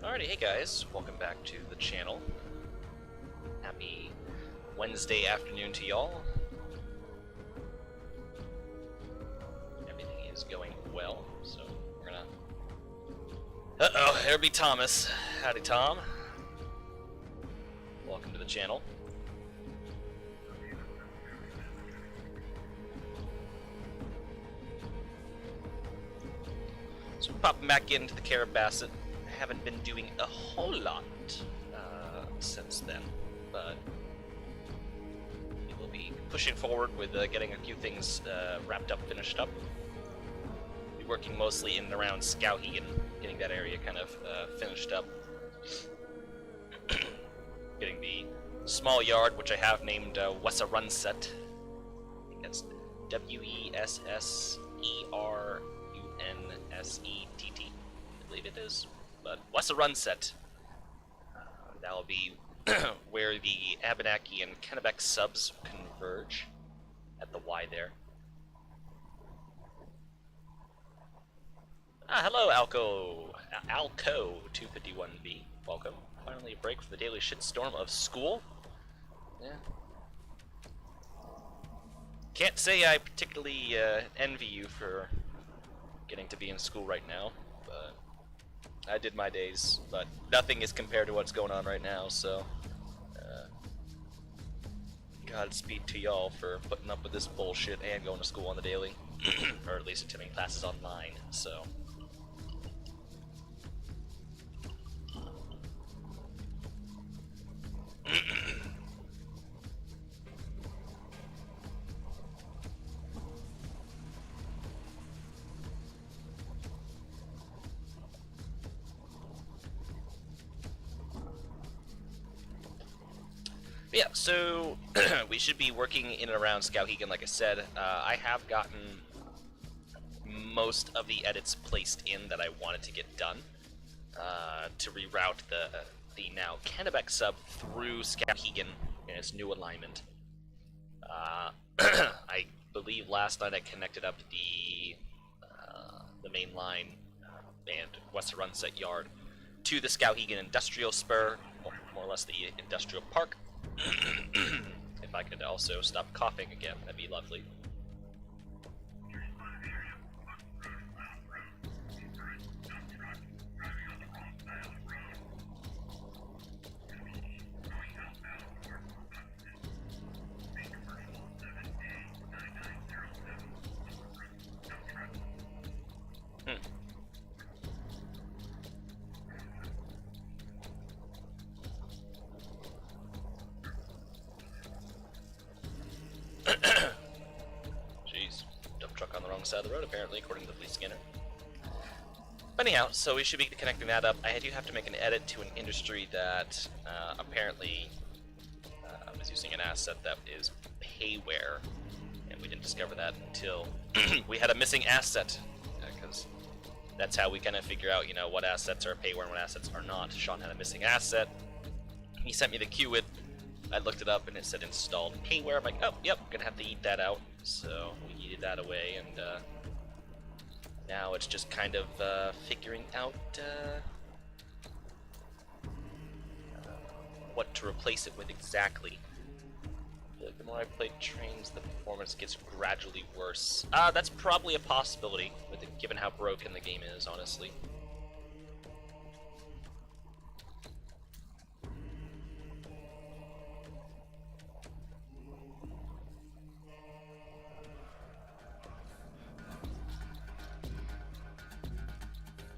Alrighty, hey guys, welcome back to the channel. Happy Wednesday afternoon to y'all. Everything is going well, so we're gonna... Uh-oh, there'll be Thomas. Howdy, Tom. Welcome to the channel. So we're popping back into the Carrabassett. Haven't been doing a whole lot since then, but we will be pushing forward with getting a few things wrapped up, finished up. Be working mostly in and around Skowhegan, getting that area kind of finished up. Getting the small yard, which I have named Wesserunset. I think that's Wesserunset, I believe it is. But Wesserunset, that'll be where the Abenaki and Kennebec subs converge at the Y there. Hello, Alco251B. Welcome. Finally a break from the daily shitstorm of school. Yeah. Can't say I particularly envy you for getting to be in school right now, but I did my days, but nothing is compared to what's going on right now, so Godspeed to y'all for putting up with this bullshit and going to school on the daily, or at least attending classes online, so. Yeah, so we should be working in and around Skowhegan, like I said. I have gotten most of the edits placed in that I wanted to get done to reroute the now Kennebec sub through Skowhegan in its new alignment. I believe last night I connected up the main line and Wesserunset yard to the Skowhegan Industrial Spur, more or less the industrial park. If I could also stop coughing again, that'd be lovely. Jeez, dump truck on the wrong side of the road, apparently, according to the police scanner. But anyhow, so we should be connecting that up. I do have to make an edit to an industry that apparently was using an asset that is payware, and we didn't discover that until we had a missing asset, because that's how we kind of figure out, you know, what assets are payware and what assets are not. Sean had a missing asset. He sent me the QID. I looked it up and it said installed payware. I'm like, oh, yep, gonna have to eat that out. So we eated that away, and now it's just kind of figuring out what to replace it with exactly. I feel like the more I play trains, the performance gets gradually worse. That's probably a possibility, with it, given how broken the game is, honestly.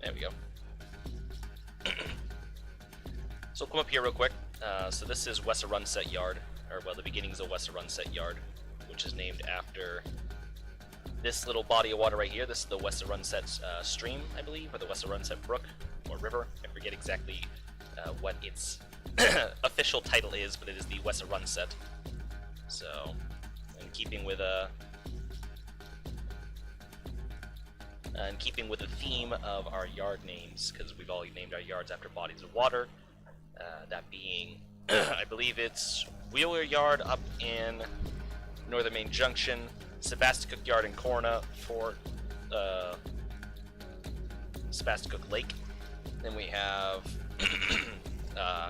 There we go. So we'll come up here real quick. So this is Wesserunset Yard, or well, the beginnings of Wesserunset Yard, which is named after this little body of water right here. This is the Wesserunset stream, I believe, or the Wesserunset brook, or river. I forget exactly what its official title is, but it is the Wesserunset. So, in keeping with the theme of our yard names, because we've all named our yards after bodies of water. That being, I believe it's Wheeler Yard up in Northern Main Junction, Sebasticook Yard in Corna for Sebasticook Lake. Then we have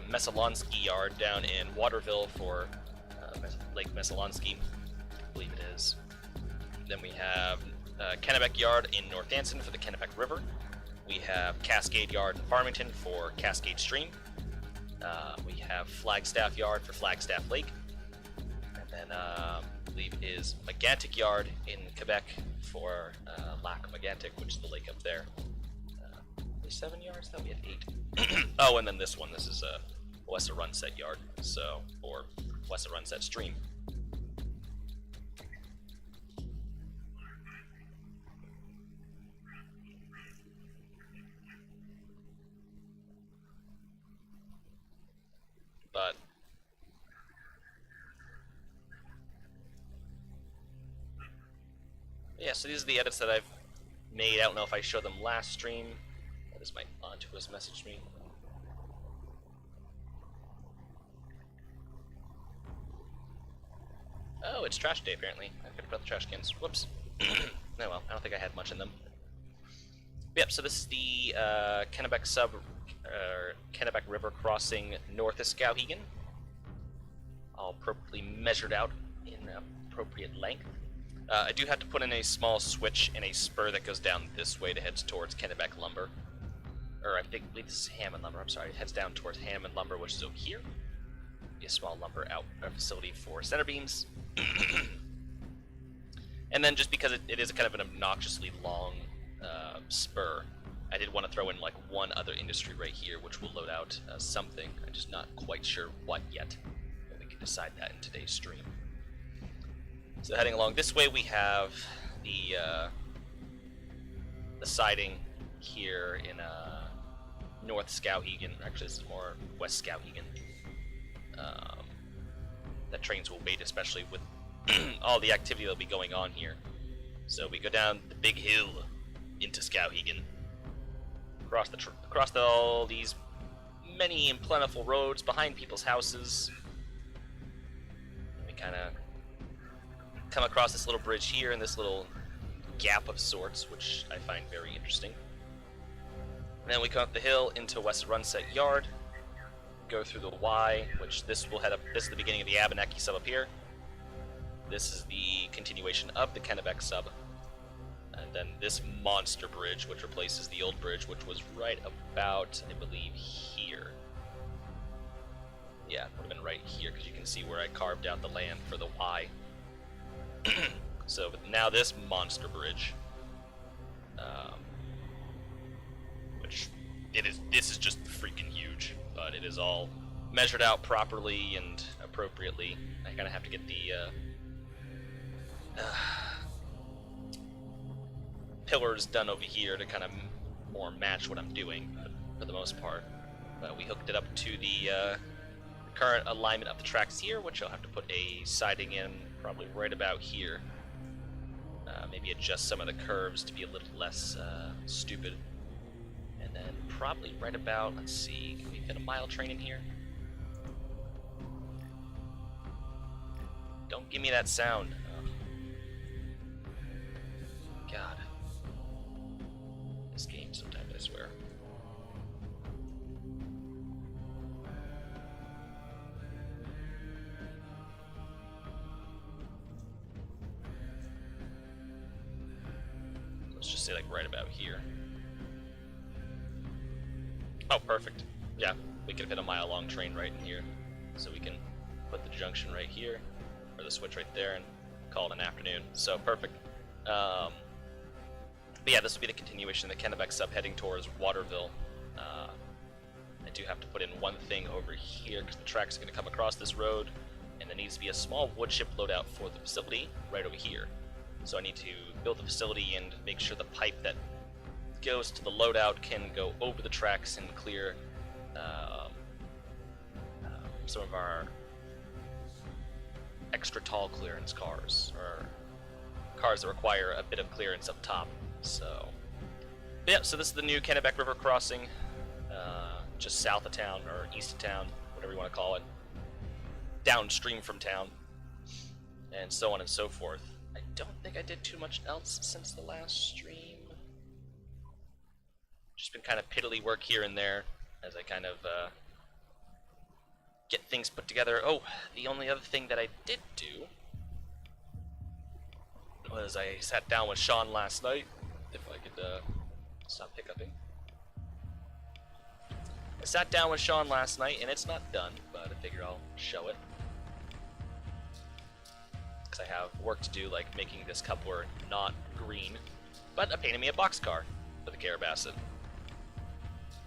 Mesalonsky Yard down in Waterville for Lake Mesalonsky, I believe it is. Then we have Kennebec Yard in North Anson for the Kennebec River. We have Cascade Yard in Farmington for Cascade Stream. We have Flagstaff Yard for Flagstaff Lake. And then I believe is Megantic Yard in Quebec for Lac Megantic, which is the lake up there. 7 yards? Thought we had 8. Oh, and then this one. This is Wessa Runset Yard, or Wessa Runset Stream. But yeah, so these are the edits that I've made. I don't know if I showed them last stream. This might onto us message me. Oh, it's trash day apparently. I forgot about the trash cans. Whoops. Oh well, I don't think I had much in them. Yep, so this is the Kennebec Kennebec River crossing north of Skowhegan. All appropriately measured out in appropriate length. I do have to put in a small switch and a spur that goes down this way to head towards Kennebec Lumber. Or I believe this is Hammond Lumber, I'm sorry. It heads down towards Hammond Lumber, which is over here. Be a small lumber facility for center beams. And then just because it is kind of an obnoxiously long spur, I did want to throw in like one other industry right here, which will load out something. I'm just not quite sure what yet. But we can decide that in today's stream. So heading along this way, we have the siding here in North Skowhegan. Actually, this is more West Skowhegan. That trains will wait, especially with all the activity that'll be going on here. So we go down the big hill into Skowhegan, across all these many and plentiful roads behind people's houses. And we kind of come across this little bridge here and this little gap of sorts, which I find very interesting. And then we come up the hill into West Runset Yard, go through the Y, which this will head up. This is the beginning of the Abenaki sub up here. This is the continuation of the Kennebec sub. And then this monster bridge, which replaces the old bridge, which was right about, I believe, here. Yeah, it would have been right here, because you can see where I carved out the land for the Y. So, but now this monster bridge, which this is just freaking huge, but it is all measured out properly and appropriately. I kind of have to get the pillars done over here to kind of more match what I'm doing, but for the most part. But we hooked it up to the current alignment of the tracks here, which I'll have to put a siding in probably right about here. Maybe adjust some of the curves to be a little less stupid. And then probably right about, let's see, can we fit a mile train in here? Don't give me that sound. Oh. God. This game sometimes, I swear. Let's just say like right about here. Oh, perfect. Yeah, we can fit a mile-long train right in here. So we can put the junction right here, or the switch right there, and call it an afternoon. So, perfect. But yeah, this will be the continuation of the Kennebec sub heading towards Waterville. I do have to put in one thing over here, because the track's going to come across this road, and there needs to be a small wood chip loadout for the facility right over here. So I need to build the facility and make sure the pipe that goes to the loadout can go over the tracks and clear some of our extra tall clearance cars, or cars that require a bit of clearance up top. So, but yeah, so this is the new Kennebec River crossing, just south of town, or east of town, whatever you want to call it, downstream from town, and so on and so forth. I don't think I did too much else since the last stream. Just been kind of piddly work here and there as I kind of get things put together. Oh, the only other thing that I did do was I sat down with Sean last night, if I could stop hiccuping. I sat down with Sean last night, and it's not done, but I figure I'll show it. Because I have work to do, like making this coupler not green, but painting me a boxcar for the Carrabassett.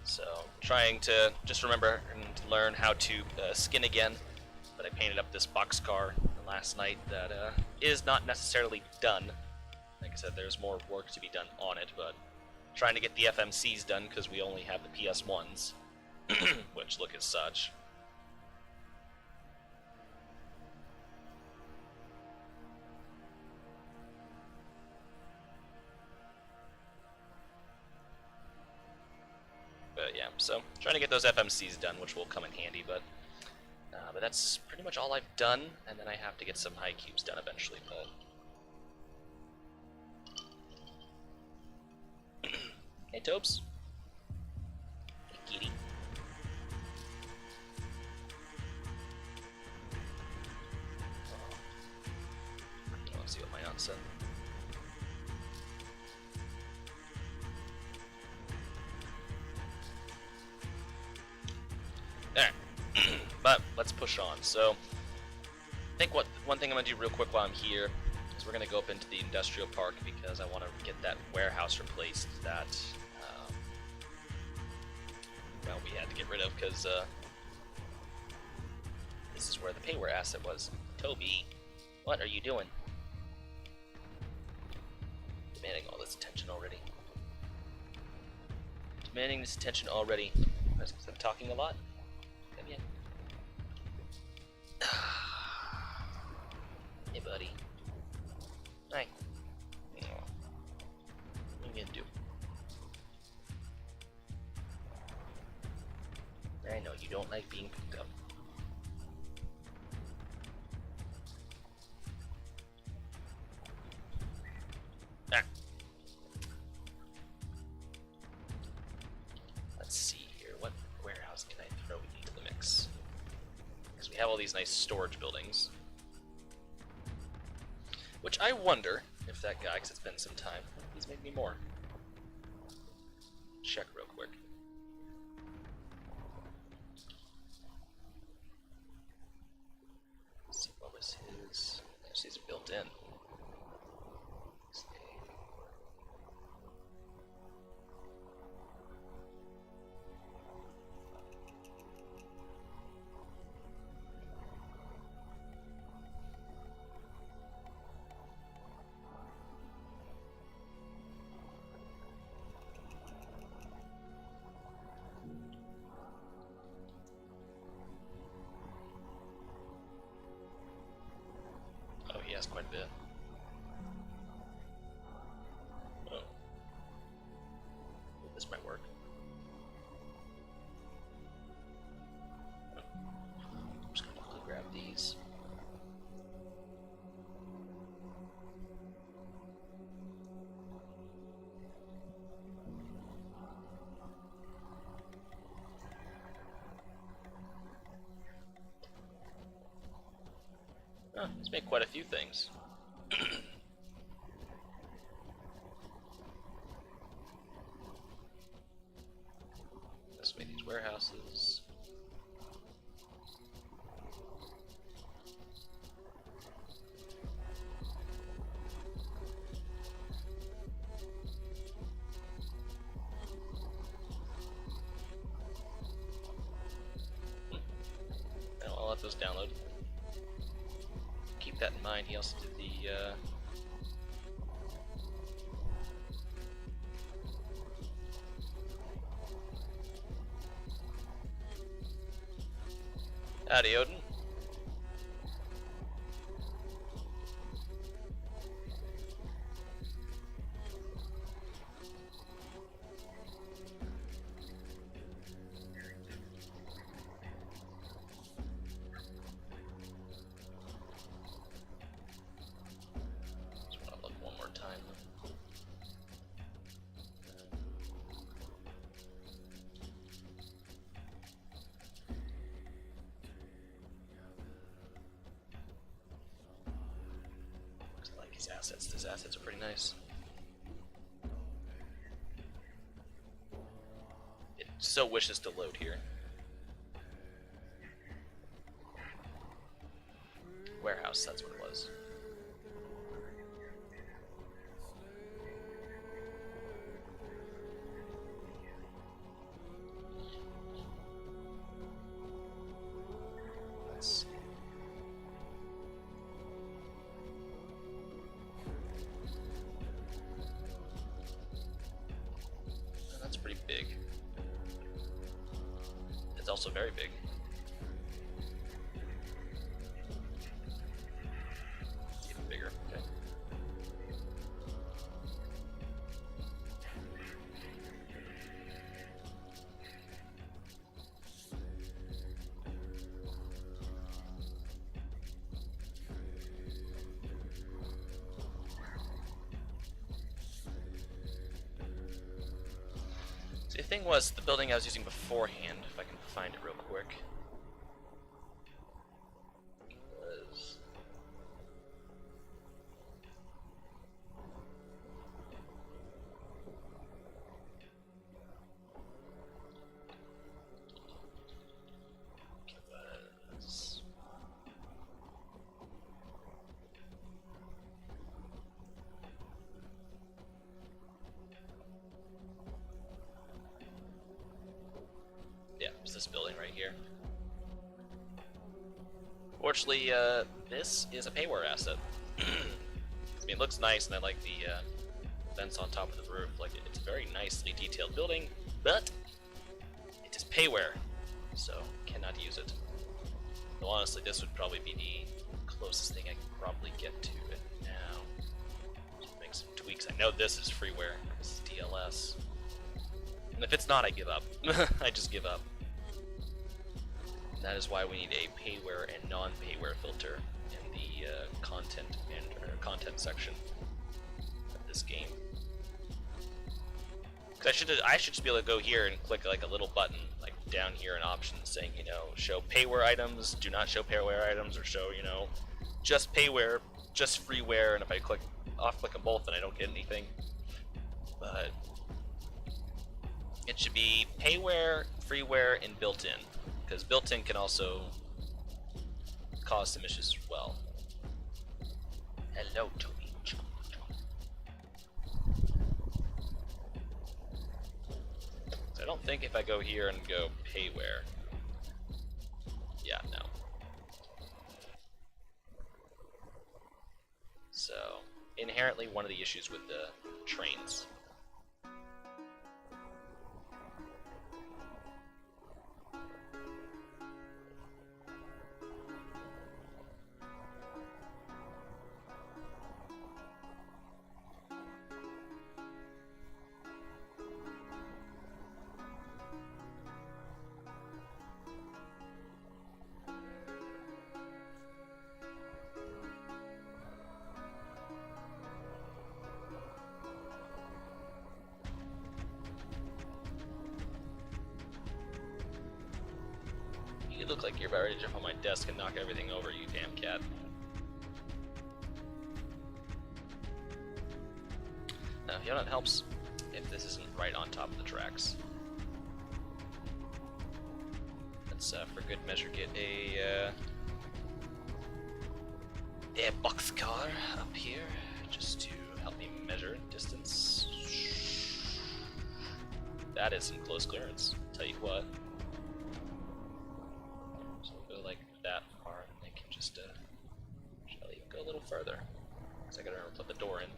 So, trying to just remember and learn how to skin again, but I painted up this boxcar last night that is not necessarily done. Like I said, there's more work to be done on it, but trying to get the FMCs done because we only have the PS1s, which look as such. But yeah, so trying to get those FMCs done, which will come in handy, but that's pretty much all I've done, and then I have to get some high cubes done eventually, but... Hey, Tobes. Hey, kitty. Let's see what my aunt said. Alright, but let's push on. So, I think one thing I'm going to do real quick while I'm here is we're going to go up into the industrial park because I want to get that warehouse replaced that, well, we had to get rid of because this is where the payware asset was. Toby, what are you doing? Demanding all this attention already. Demanding this attention already. Because I'm talking a lot. Come in. Hey, buddy. Hi. Oh. What are you gonna do? I know you don't like being picked up. Ah. Let's see here. What warehouse can I throw into the mix? Because we have all these nice storage buildings. Which I wonder if that guy, because it's been some time, he's made me more. Check real quick. Let's see, what was his? There's these built in. Yes, quite a bit. Oh. This might work. I'm just gonna quickly grab these. Oh, let's make quite a few things. Let's make these warehouses. I'll let those download. Keep that in mind. He also did the howdy, Odin. These assets are pretty nice. It so wishes to load here. Warehouse, that's what it was. Let's see. Oh, that's pretty big. It's also very big. Even bigger, okay. So the thing was, the building I was using beforehand, if I can find it real quick, was... yeah, it's this building right here. Fortunately, this is a payware asset. I mean, it looks nice, and I like the vents on top of the roof. Like, it's a very nicely detailed building, but it is payware, so cannot use it. Well, honestly, this would probably be the closest thing I can probably get to it now. Just make some tweaks. I know this is freeware. This is DLS. And if it's not, I give up. I just give up. And that is why we need a payware and non-payware filter in the content section of this game. Because I should just be able to go here and click like a little button, like down here in options, saying, you know, show payware items, do not show payware items, or show, you know, just payware, just freeware. And if I click them both, then I don't get anything. But it should be payware, freeware, and built-in, because built-in can also cause some issues as well. Hello, Toby. So I don't think if I go here and go payware, yeah, no. So inherently, one of the issues with the trains. You look like you're about ready to jump on my desk and knock everything over, you damn cat. Now, you know what helps? If this isn't right on top of the tracks. Let's, for good measure, get a boxcar up here, just to help me measure distance. That is some close clearance, tell you what. That far, and they can just shall even go a little further, because I gotta remember to put the door in.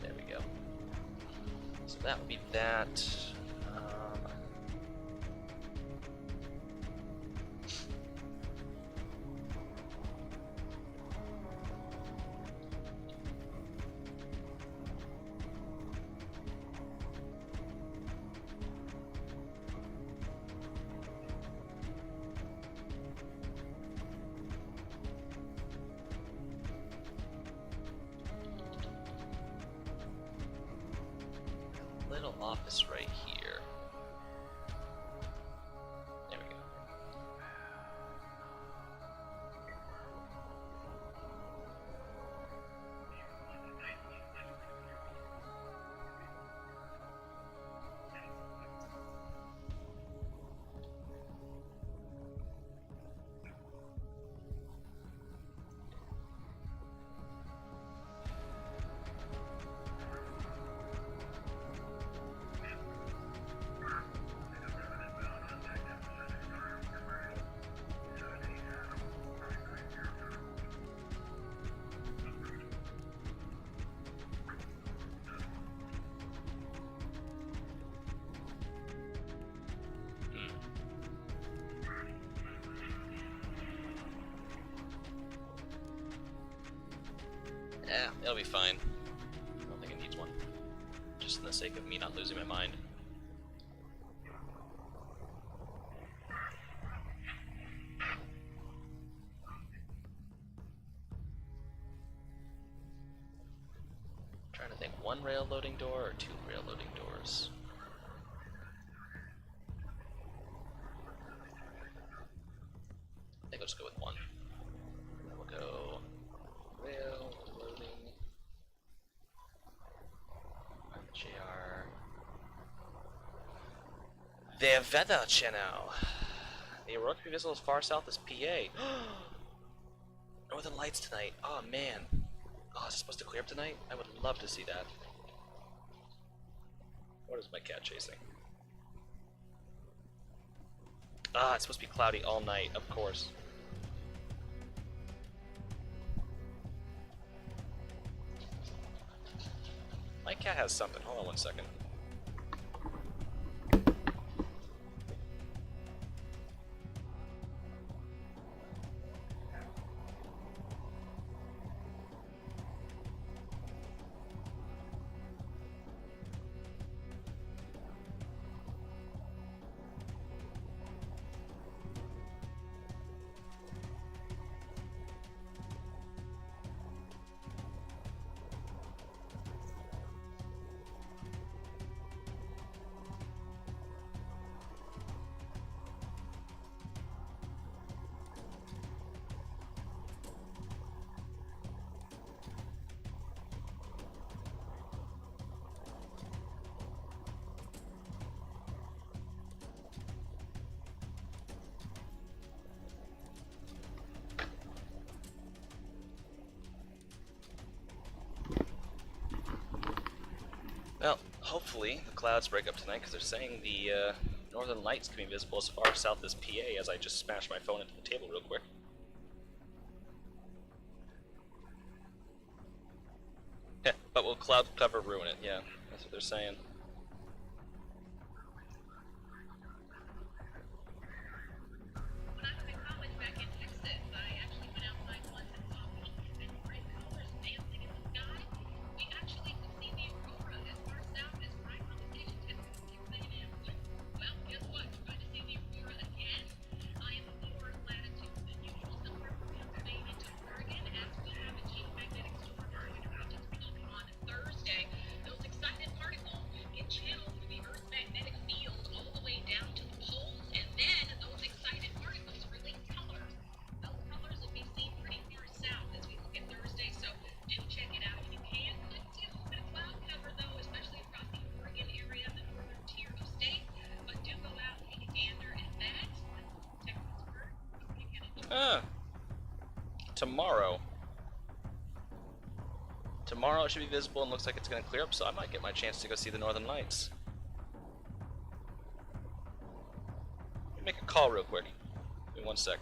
There we go. So that would be that. Little office right here. It'll be fine. I don't think it needs one. Just in the sake of me not losing my mind. Trying to think, one rail loading door or two rail loading doors? I think I'll just go with one. Then we'll go rail loading. JR. The Weather Channel. The aurora can be visible as far south as PA. Northern Lights tonight. Oh man. Oh, is it supposed to clear up tonight? I would love to see that. What is my cat chasing? Ah, it's supposed to be cloudy all night, of course. My cat has something. Hold on one second. Well, hopefully the clouds break up tonight, because they're saying the northern lights can be visible as far south as PA, as I just smashed my phone into the table real quick. Yeah, but will cloud cover ruin it? Yeah, that's what they're saying. Tomorrow. Tomorrow it should be visible and looks like it's going to clear up, so I might get my chance to go see the Northern Lights. Let me make a call real quick. Give me 1 sec.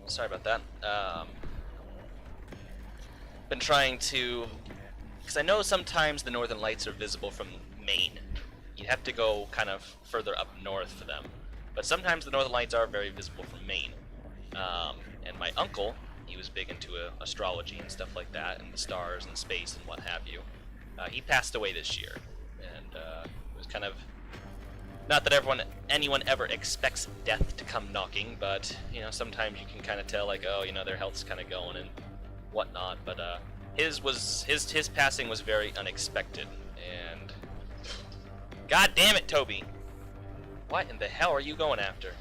Sorry about that. Been trying to, because I know sometimes the northern lights are visible from Maine. You have to go kind of further up north for them. But sometimes the northern lights are very visible from Maine. And my uncle, he was big into astrology and stuff like that, and the stars and space and what have you. He passed away this year, and it was kind of, not that anyone ever expects death to come knocking, but you know, sometimes you can kind of tell, like, oh, you know, their health's kind of going and whatnot. But his passing was very unexpected, and God damn it, Toby! What in the hell are you going after?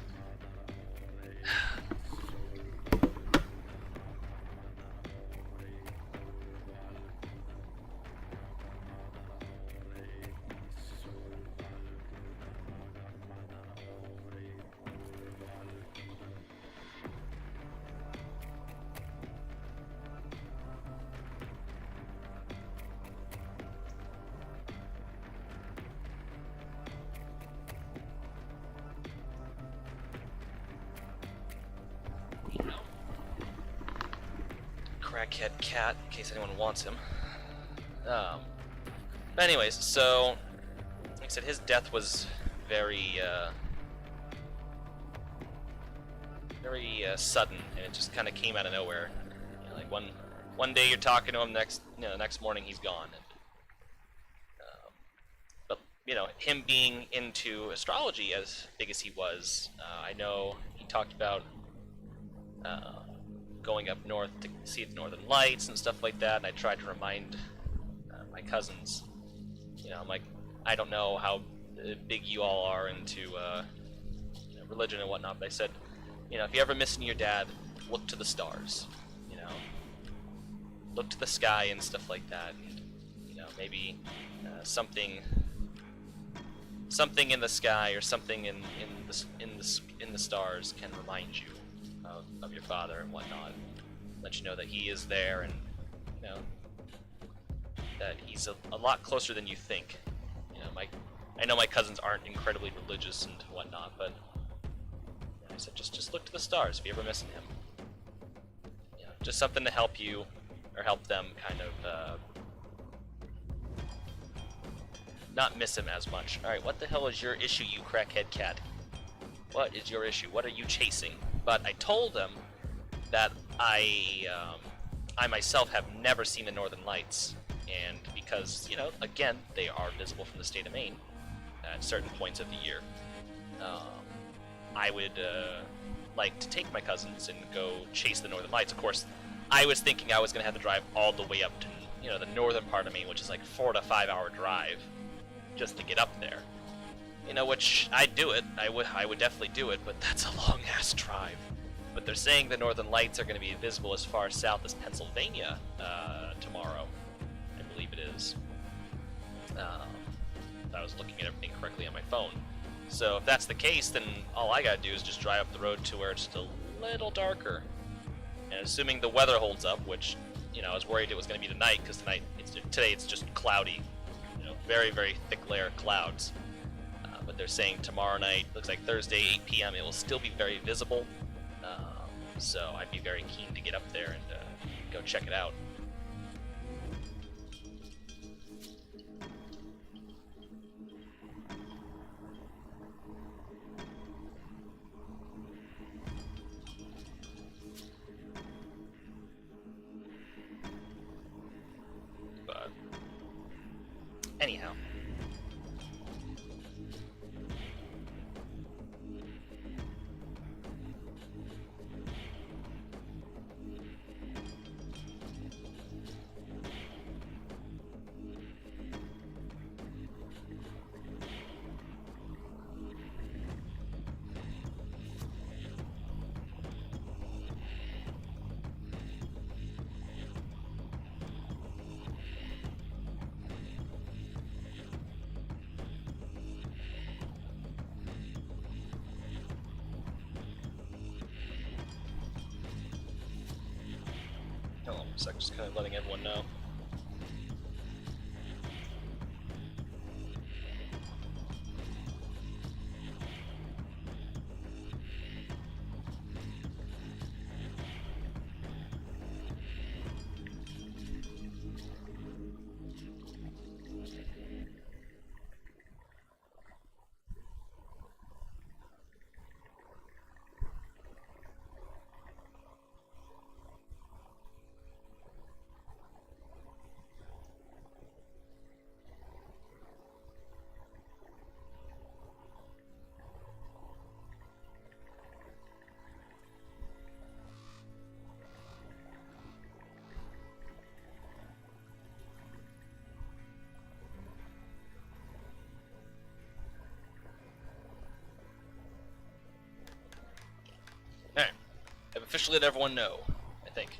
Crackhead cat, in case anyone wants him. But anyways, so like I said, his death was very sudden, and it just kind of came out of nowhere. You know, like one day you're talking to him, next morning he's gone. And, but you know, him being into astrology as big as he was, I know he talked about going up north to see the northern lights and stuff like that, and I tried to remind my cousins, you know, I'm like, I don't know how big you all are into you know, religion and whatnot, but I said, you know, if you're ever missing your dad, look to the stars, you know, look to the sky and stuff like that, and, you know, maybe something in the sky or something in the stars can remind you of your father and whatnot. Let you know that he is there, and you know that he's a lot closer than you think. You know, I know my cousins aren't incredibly religious and whatnot, but you know, I said just look to the stars if you're ever missing him. You know, just something to help you or help them kind of not miss him as much. All right, what the hell is your issue, you crackhead cat? What is your issue? What are you chasing? But I told them that I myself have never seen the Northern Lights, and because, you know, again, they are visible from the state of Maine at certain points of the year, I would like to take my cousins and go chase the Northern Lights. Of course, I was thinking I was going to have to drive all the way up to, you know, the northern part of Maine, which is like 4 to 5 hour drive just to get up there. You know, which I'd do it. I would definitely do it, but that's a long ass drive. But they're saying the Northern Lights are going to be visible as far south as Pennsylvania tomorrow. I believe it is. I was looking at everything correctly on my phone. So if that's the case, then all I gotta do is just drive up the road to where it's just a little darker. And assuming the weather holds up, which, you know, I was worried it was going to be tonight, because today it's just cloudy. You know, very, very thick layer of clouds. But they're saying tomorrow night, looks like Thursday, 8 p.m., it will still be very visible. So I'd be very keen to get up there and go check it out. But anyhow. So I'm just kind of letting everyone know. officially let everyone know, I think.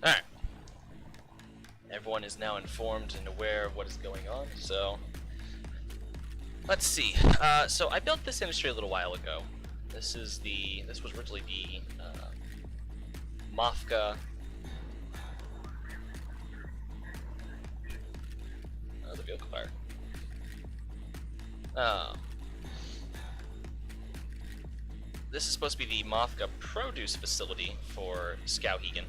Alright. Everyone is now informed and aware of what is going on, so let's see. So I built this industry a little while ago. This was originally the Mafka. The vehicle fire. This is supposed to be the Mafka produce facility for Skowhegan.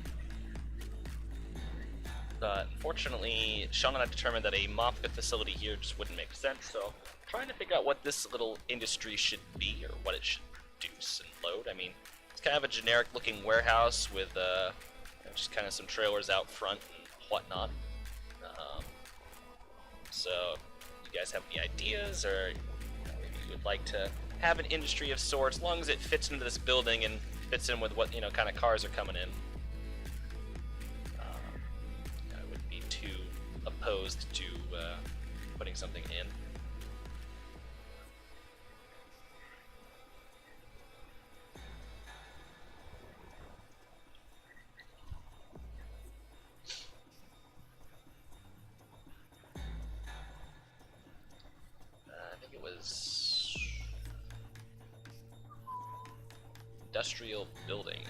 But unfortunately, Sean and I determined that a Mafka facility here just wouldn't make sense, so trying to figure out what this little industry should be, or what it should produce and load. I mean, it's kind of a generic looking warehouse with just kind of some trailers out front and whatnot. So, you guys have any ideas, or maybe you would like to have an industry of sorts, as long as it fits into this building and fits in with what kind of cars are coming in. I wouldn't be too opposed to putting something in. I think it was industrial building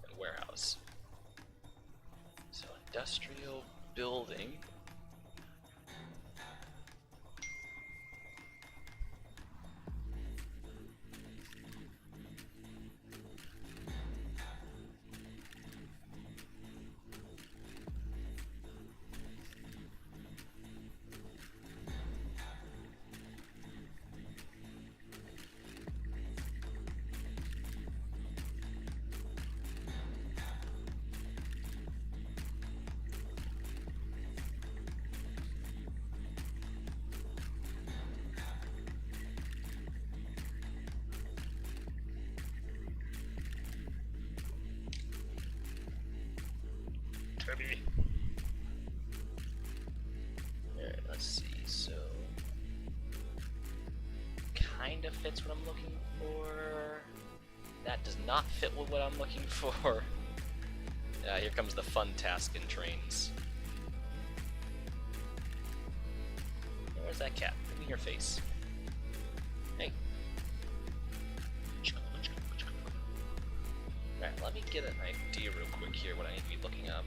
and warehouse. So industrial building. Alright, let's see, so kind of fits what I'm looking for. That does not fit with what I'm looking for. Here comes the fun task in trains. Where's that cat? Give me your face. Hey. Alright, let me get an idea real quick here what I need to be looking up.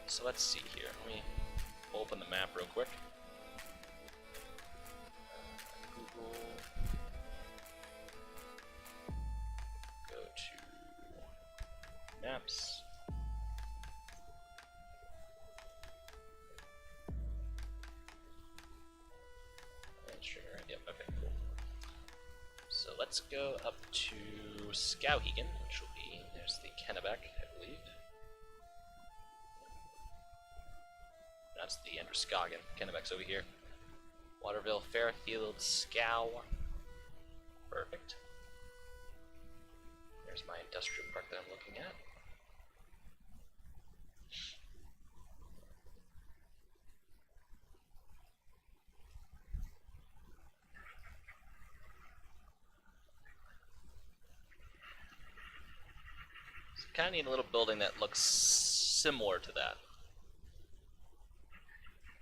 So let's see here. Let me open the map real quick. Google. Go to maps. Yep, okay, cool. So let's go up to Skowhegan, which will be, there's the Kennebec, I believe. That's the Androscoggin. Kennebec's over here. Waterville, Fairfield, Scow. Perfect. There's my industrial park that I'm looking at. So kind of need a little building that looks similar to that.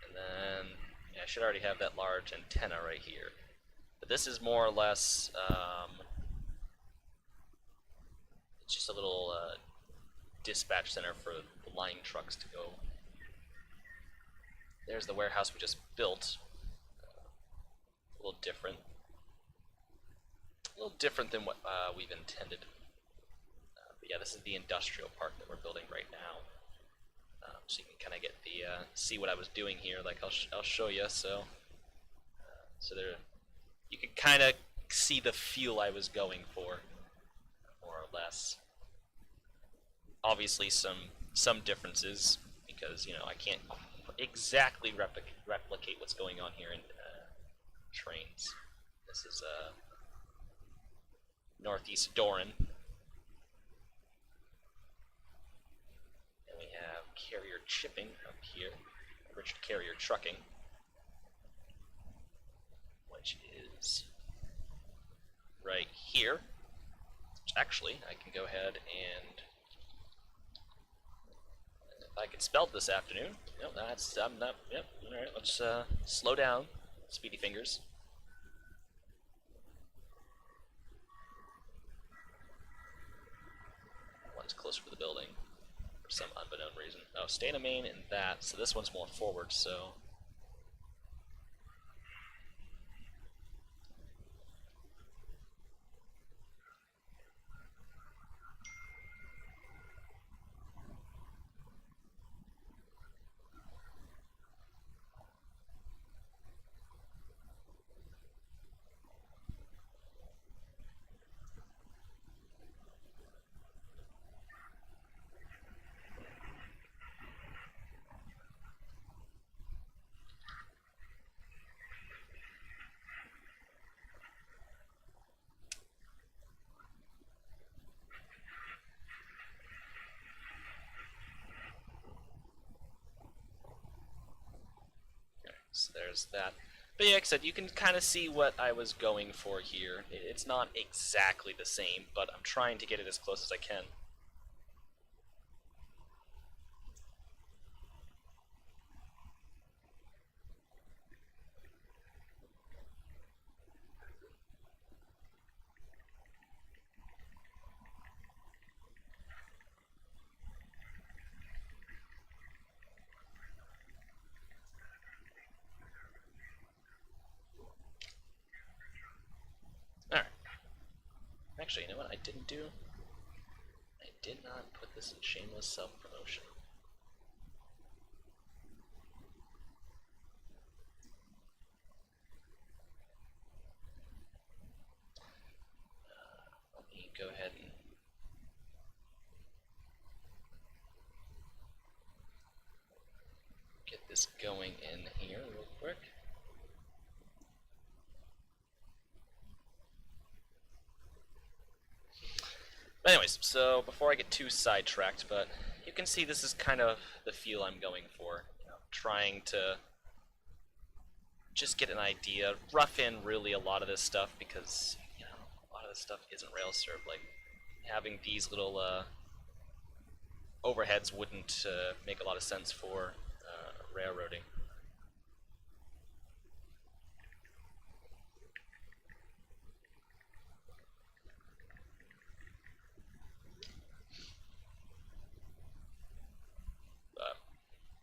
And then, yeah, I should already have that large antenna right here. But this is more or less, it's just a little dispatch center for the line trucks to go. There's the warehouse we just built. A little different. A little different than what we've intended. But yeah, this is the industrial park that we're building right now. So you can kind of get the see what I was doing here. Like I'll show you. So there, you can kind of see the feel I was going for, more or less. Obviously, some differences because I can't exactly replicate what's going on here in trains. This is northeast Doran. And we have carrier chipping up here, Richard Carrier Trucking, which is right here. Which actually, I can go ahead and if I could spell this afternoon. No, that's I'm not. Yep. All right, let's slow down, speedy fingers. One's closer to the building for some unbeknown reason. Oh, stay in a main and that. So this one's more forward. So. So there's that. But yeah, like I said, you can kind of see what I was going for here. It's not exactly the same, but I'm trying to get it as close as I can. Alright. Actually, you know what I didn't do? I did not put this in shameless self-promotion. Let me go ahead and get this going in here real quick. But anyways, so before I get too sidetracked, but you can see this is kind of the feel I'm going for. Trying to just get an idea, rough in really a lot of this stuff because a lot of this stuff isn't rail served. Like having these little overheads wouldn't make a lot of sense for railroading.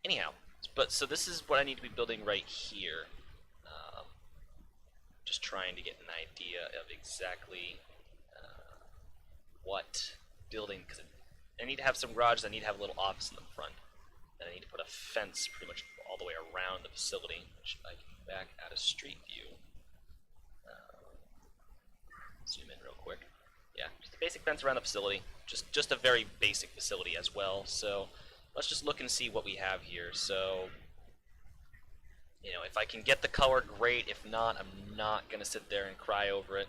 Anyhow, so this is what I need to be building right here. Just trying to get an idea of exactly what building, because I need to have some garages, I need to have a little office in the front, and I need to put a fence pretty much all the way around the facility, which I can back at a street view. Zoom in real quick. Yeah, just a basic fence around the facility, just a very basic facility as well. So let's just look and see what we have here. So, if I can get the color, great. If not, I'm not going to sit there and cry over it.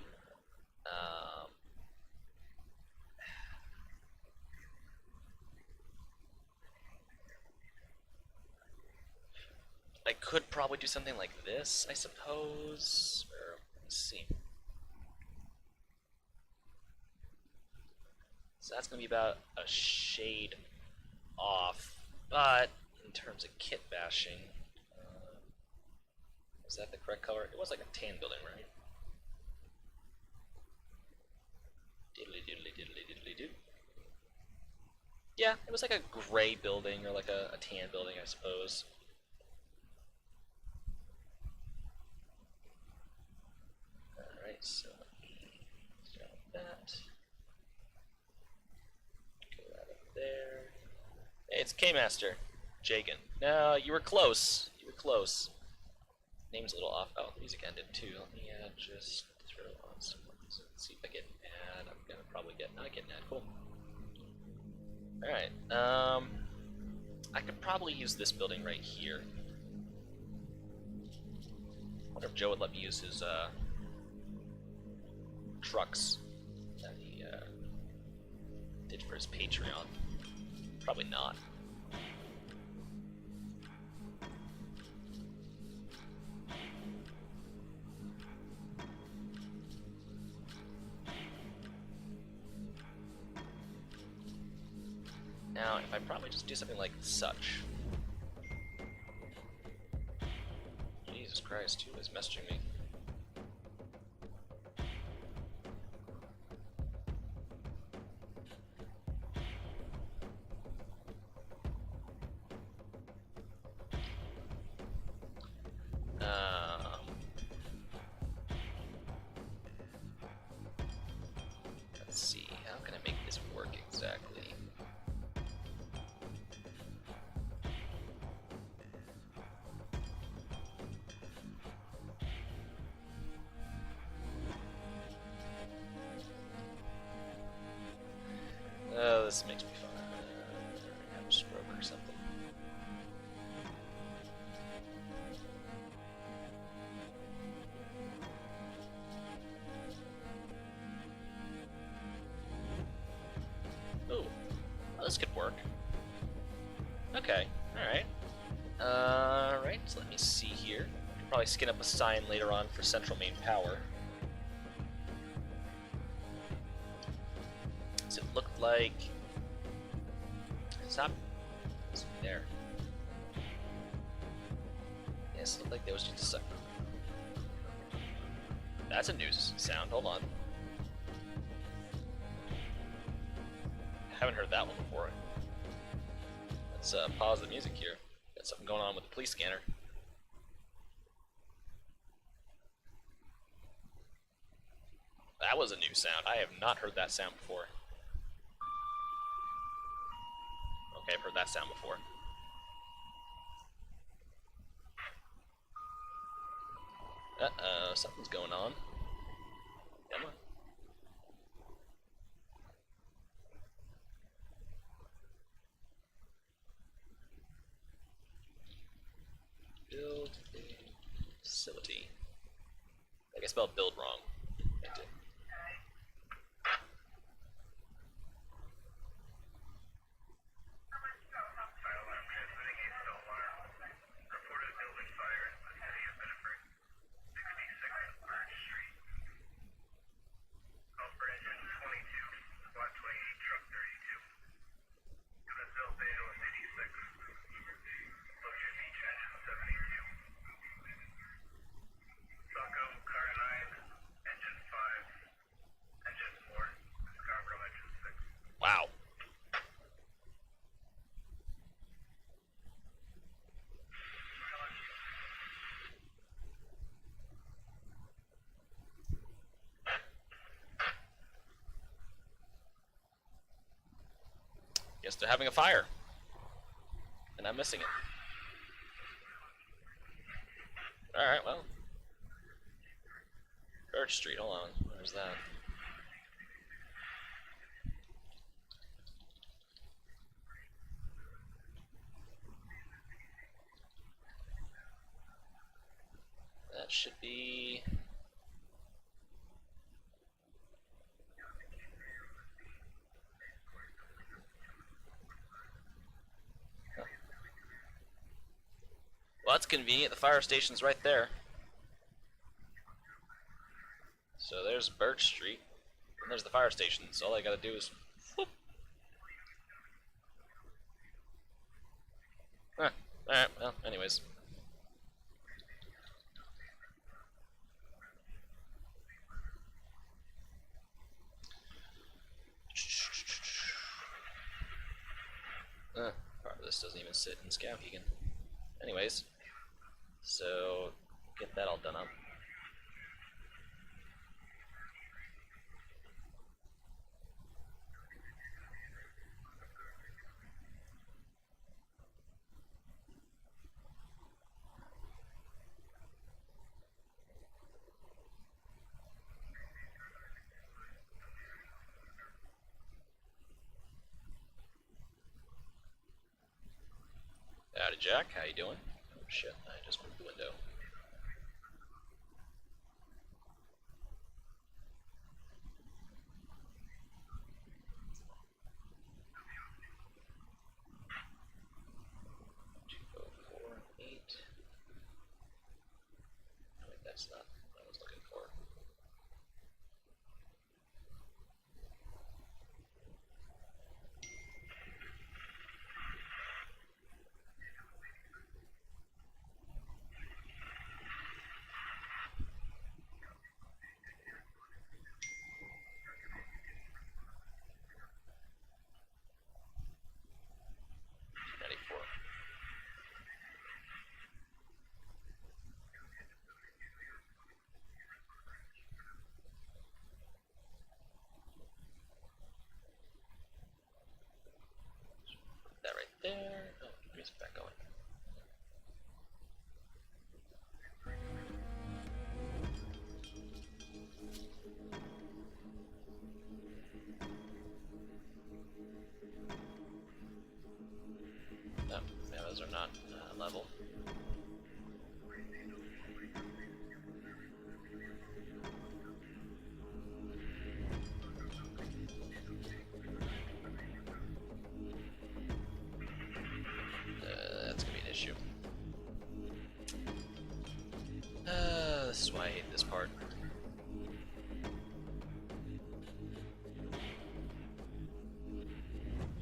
I could probably do something like this, I suppose. Or, let's see. So that's going to be about a shade off, but in terms of kit bashing, is that the correct color? It was like a tan building, right? Diddly diddly diddly diddly doo. Yeah, it was like a gray building or like a tan building, I suppose. Alright, so drop that. K-Master. Jagan. No, you were close. You were close. Name's a little off. Oh, the music ended too. Let me just throw on some. Let's see if I get an ad. I'm gonna probably not get an ad. Cool. Alright. I could probably use this building right here. I wonder if Joe would let me use his trucks that he did for his Patreon. Probably not. Now, if I probably just do something like such. Jesus Christ, who is messaging me? Let's see, how can I make this work exactly? Oh, this makes me fun. Have a stroke or something. Ooh, well, this could work. Okay, alright. Alright, so let me see here. I could probably skin up a sign later on for central main power. Does it look like... Stop. It's there. Yes, it looked like there was just a second. That's a news sound, hold on. Haven't heard that one before. Let's pause the music here. Got something going on with the police scanner. That was a new sound. I have not heard that sound before. Okay, I've heard that sound before. Uh-oh, something's going on. Come on. Build a facility. I think I spelled build wrong. I did. Wow. Guess they're having a fire. And I'm missing it. Alright, well. Birch Street, hold on. Where's that? That should be... Huh. Well, that's convenient. The fire station's right there. So there's Birch Street, and there's the fire station. So all I gotta do is... Whoop. Huh. Alright, well, anyways. Part of this doesn't even sit in Skowhegan. Anyways, so get that all done up. Jack. How you doing? Oh shit, I just moved the window. That's not what I was looking for. That right there. Oh, music back going. No, yeah, those are not level. That's gonna be an issue. This is why I hate this part.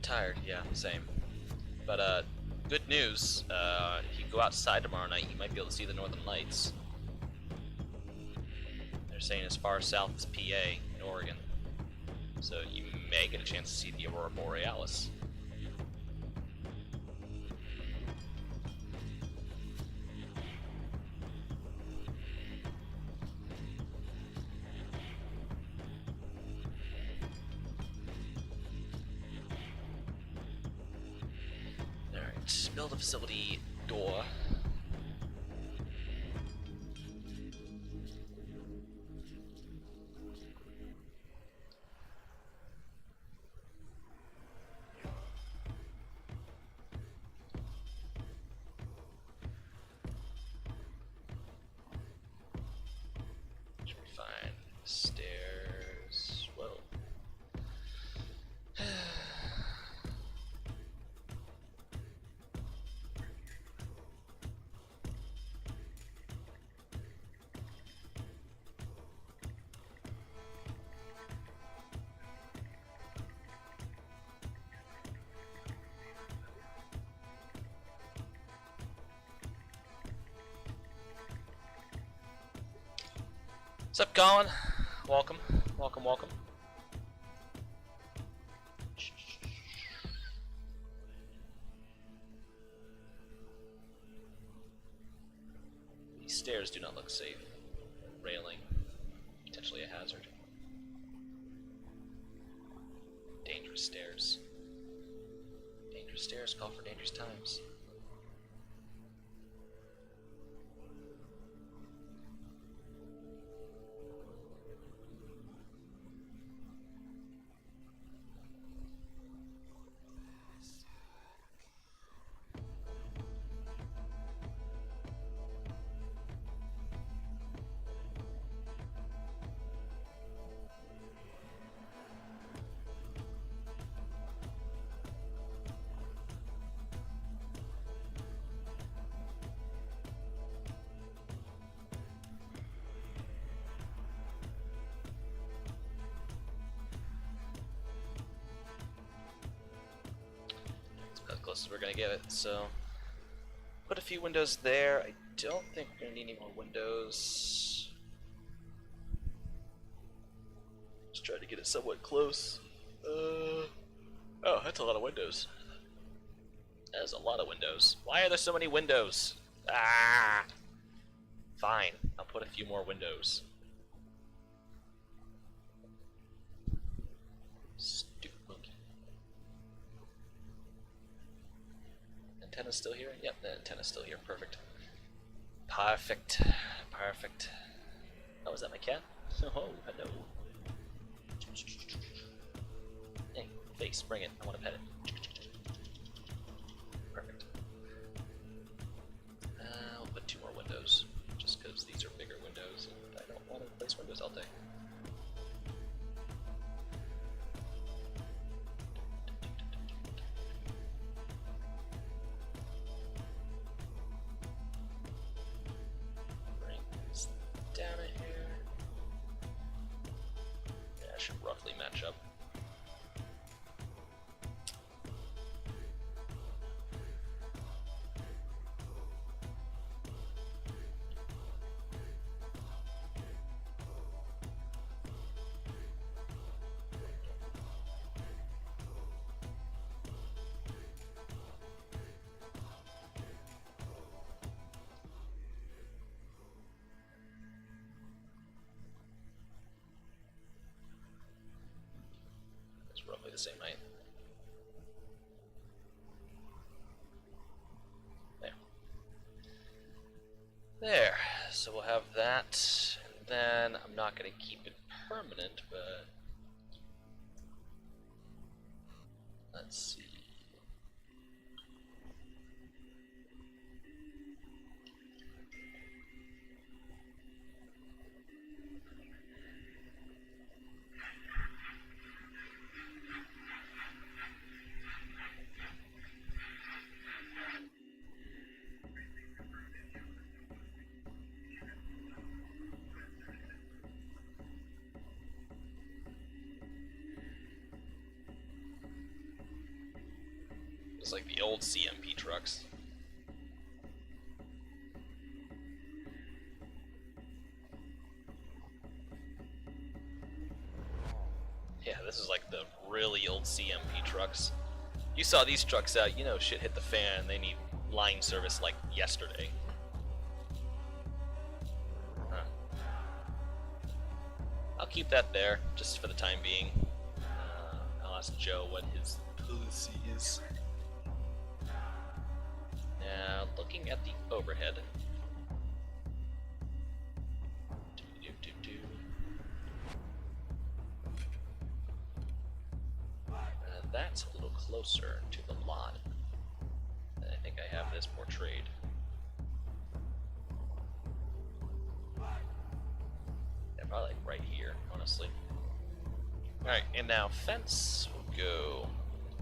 Tired, yeah, same. But good news. If you go outside tomorrow night, you might be able to see the Northern Lights. They're saying as far south as PA in Oregon, so you may get a chance to see the Aurora Borealis. Build a facility door. Should be fine. Stairs. Whoa. What's up, Colin? Welcome, welcome, welcome. These stairs do not look safe. Railing, potentially a hazard. Dangerous stairs. Dangerous stairs call for dangerous times. Close as we're gonna get it, so put a few windows there. I don't think we're gonna need any more windows. Just try to get it somewhat close. Oh, that's a lot of windows. That's a lot of windows. Why are there so many windows? Ah! Fine, I'll put a few more windows. Stupid monkey. Antenna's still here? Yep, the antenna's still here. Perfect. Perfect. Perfect. Oh, is that my cat? Oh, hello. Hey, face, bring it. I want to pet it. Perfect. matchup. It's roughly the same height. There, so we'll have that, and then I'm not going to keep it permanent, but let's see. It's like the old CMP trucks. Yeah, this is like the really old CMP trucks. You saw these trucks out, you know shit hit the fan, they need line service like yesterday. Huh. I'll keep that there, just for the time being. I'll ask Joe what his policy is. Now, looking at the overhead. That's a little closer to the lot. I think I have this portrayed. Yeah, probably like right here, honestly. Alright, and now fence will go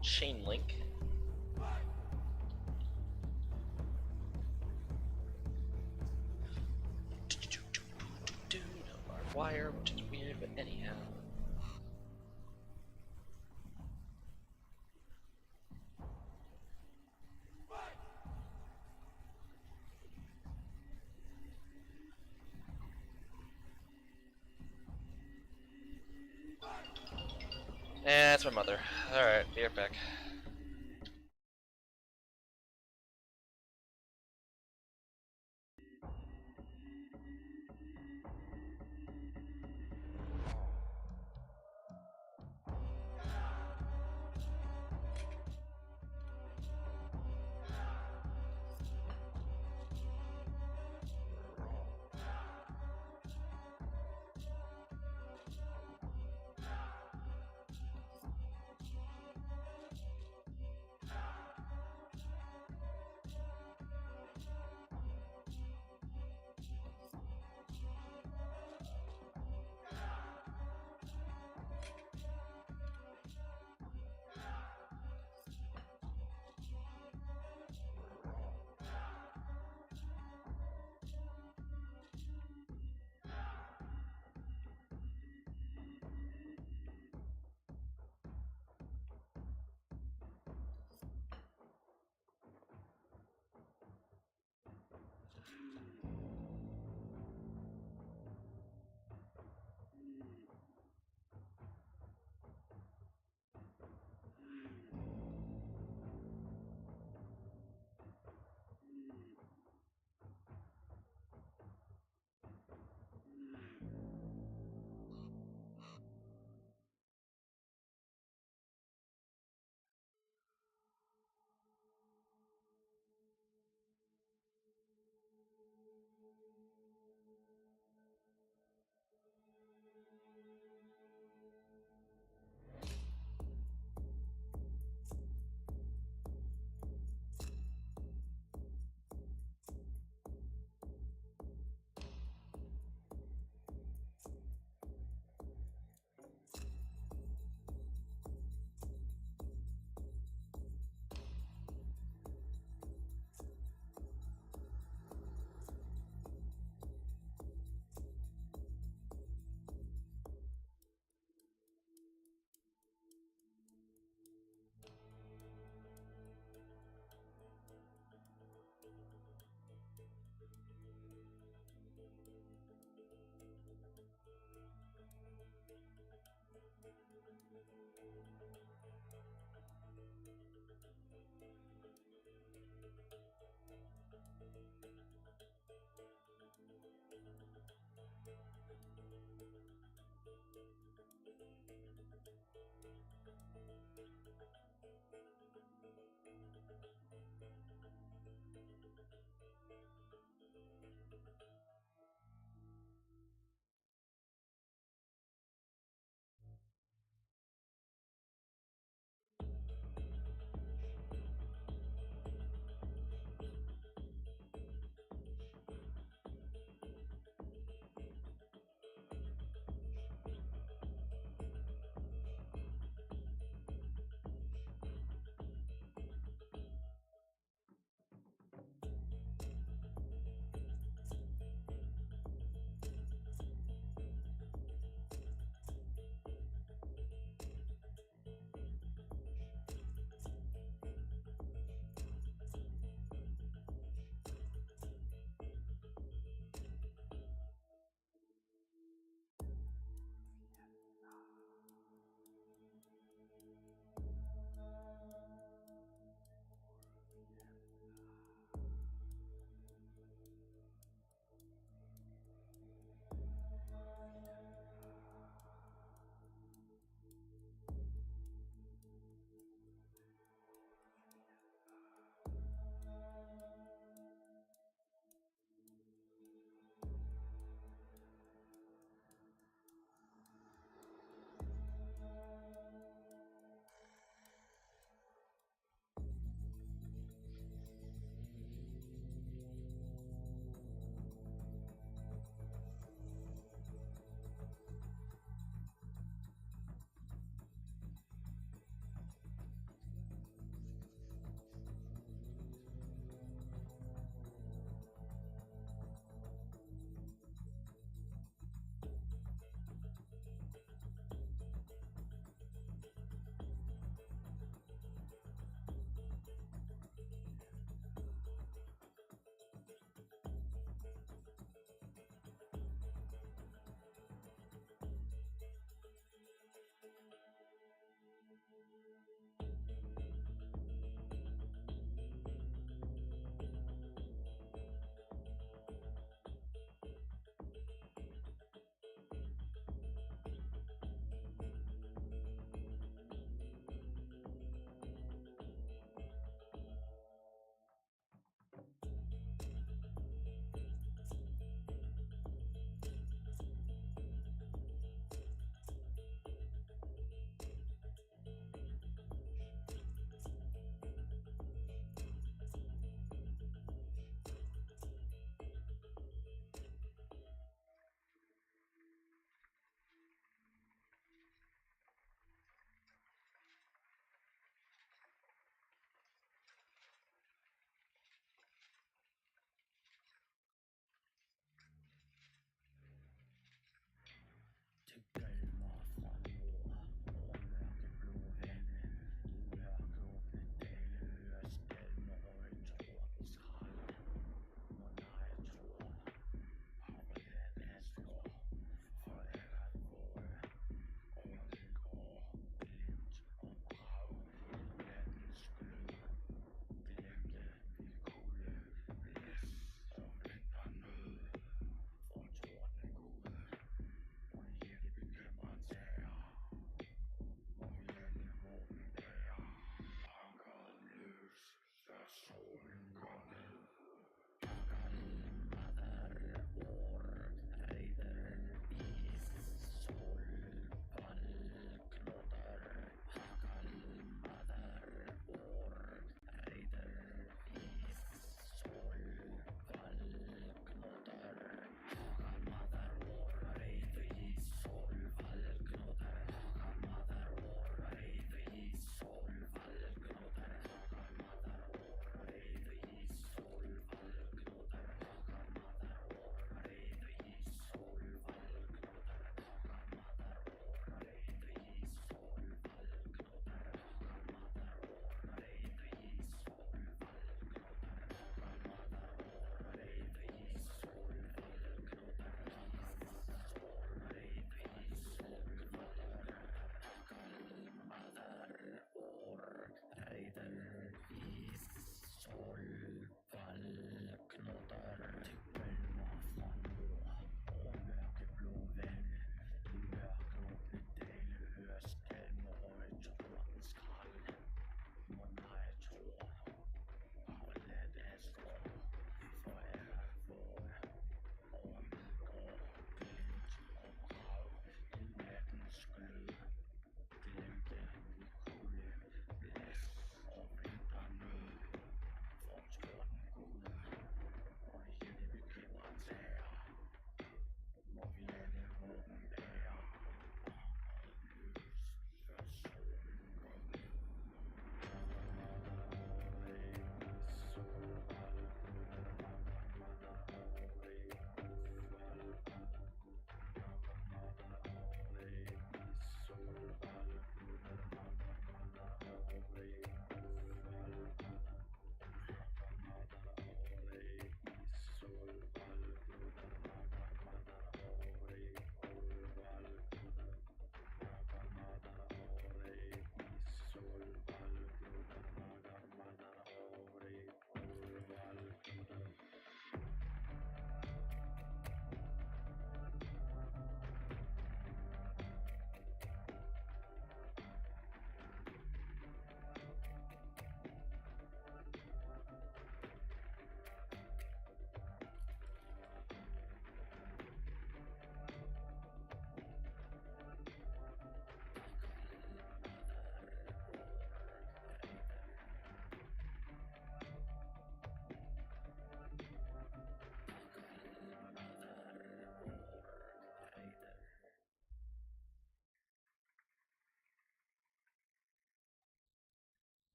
chain link. No barbed wire, which is weird, but anyhow. That's my mother. Alright, be right back.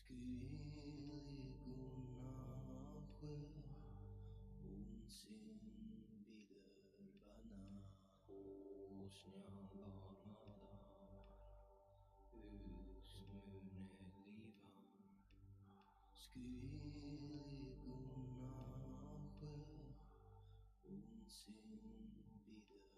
Skulle kunna själv hon sin biderbanna och snjallbarmadar husmune livar. Skulle kunna själv hon sin biderbanna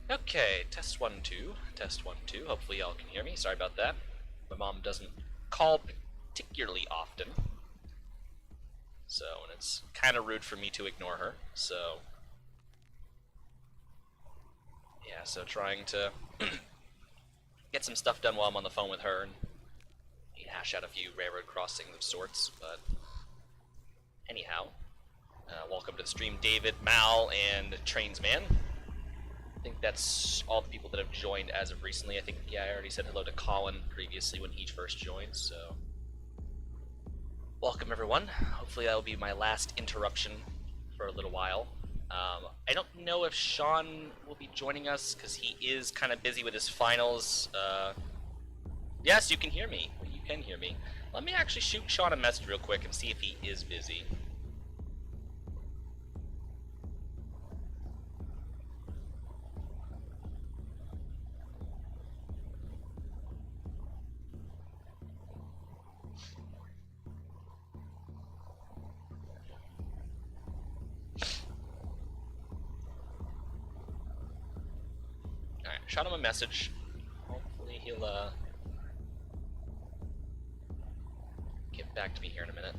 Okay, test 1 2. Test 1 2. Hopefully y'all can hear me. Sorry about that. My mom doesn't call particularly often, so and it's kind of rude for me to ignore her. So yeah, so trying to get some stuff done while I'm on the phone with her and hash out a few railroad crossings of sorts. But anyhow, welcome to the stream, David, Mal, and Trainsman. I think that's all the people that have joined as of recently. I think, yeah, I already said hello to Colin previously when he first joined, so welcome everyone. Hopefully that'll be my last interruption for a little while. I don't know if Sean will be joining us because he is kind of busy with his finals. Yes, you can hear me. You can hear me. Let me actually shoot Sean a message real quick and see if he is busy. Alright, shot him a message. Hopefully he'll get back to me here in a minute.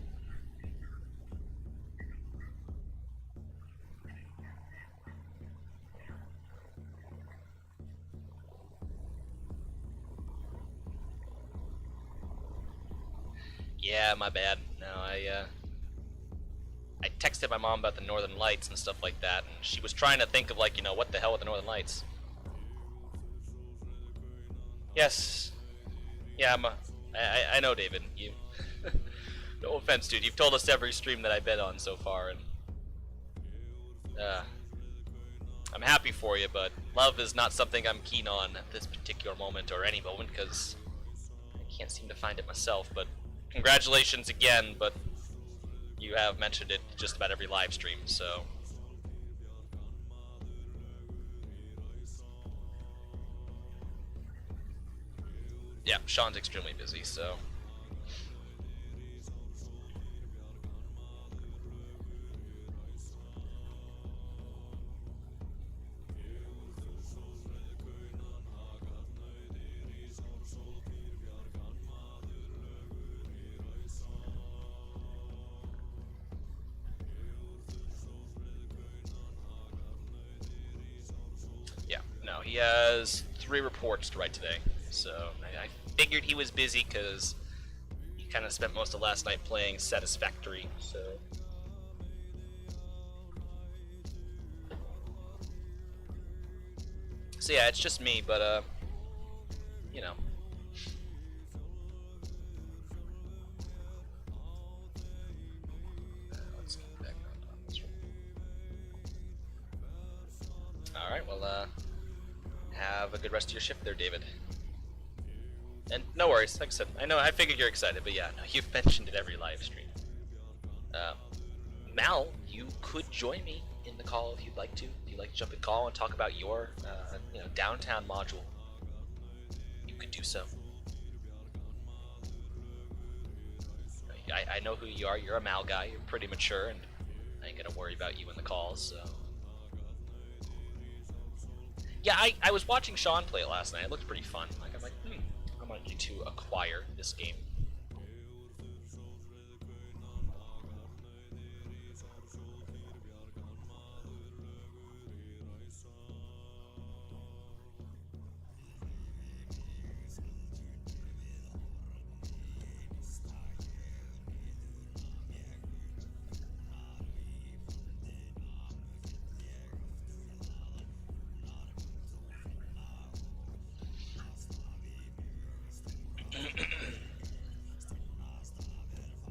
Yeah, my bad. No, I texted my mom about the Northern Lights and stuff like that, and she was trying to think of, like, you know, what the hell with the Northern Lights. Yes. Yeah, I know, David. You. No offense, dude. You've told us every stream that I've been on so far, and I'm happy for you, but love is not something I'm keen on at this particular moment or any moment because I can't seem to find it myself. But congratulations again. But you have mentioned it just about every live stream, so. Yeah, Sean's extremely busy, so. Yeah, no, he has 3 reports to write today, so I figured he was busy because he kind of spent most of last night playing Satisfactory, so. So yeah, it's just me, but you know. Let's get back on this one. Alright, well, have a good rest of your shift there, David. And no worries, like I said, I figured you're excited, but yeah, no, you've mentioned it every live stream. Mal, you could join me in the call if you'd like to. If you'd like to jump in call and talk about your, downtown module, you could do so. I know who you are. You're a Mal guy. You're pretty mature, and I ain't gonna worry about you in the calls. So. Yeah, I was watching Sean play it last night. It looked pretty fun. I'm like, I want you to acquire this game.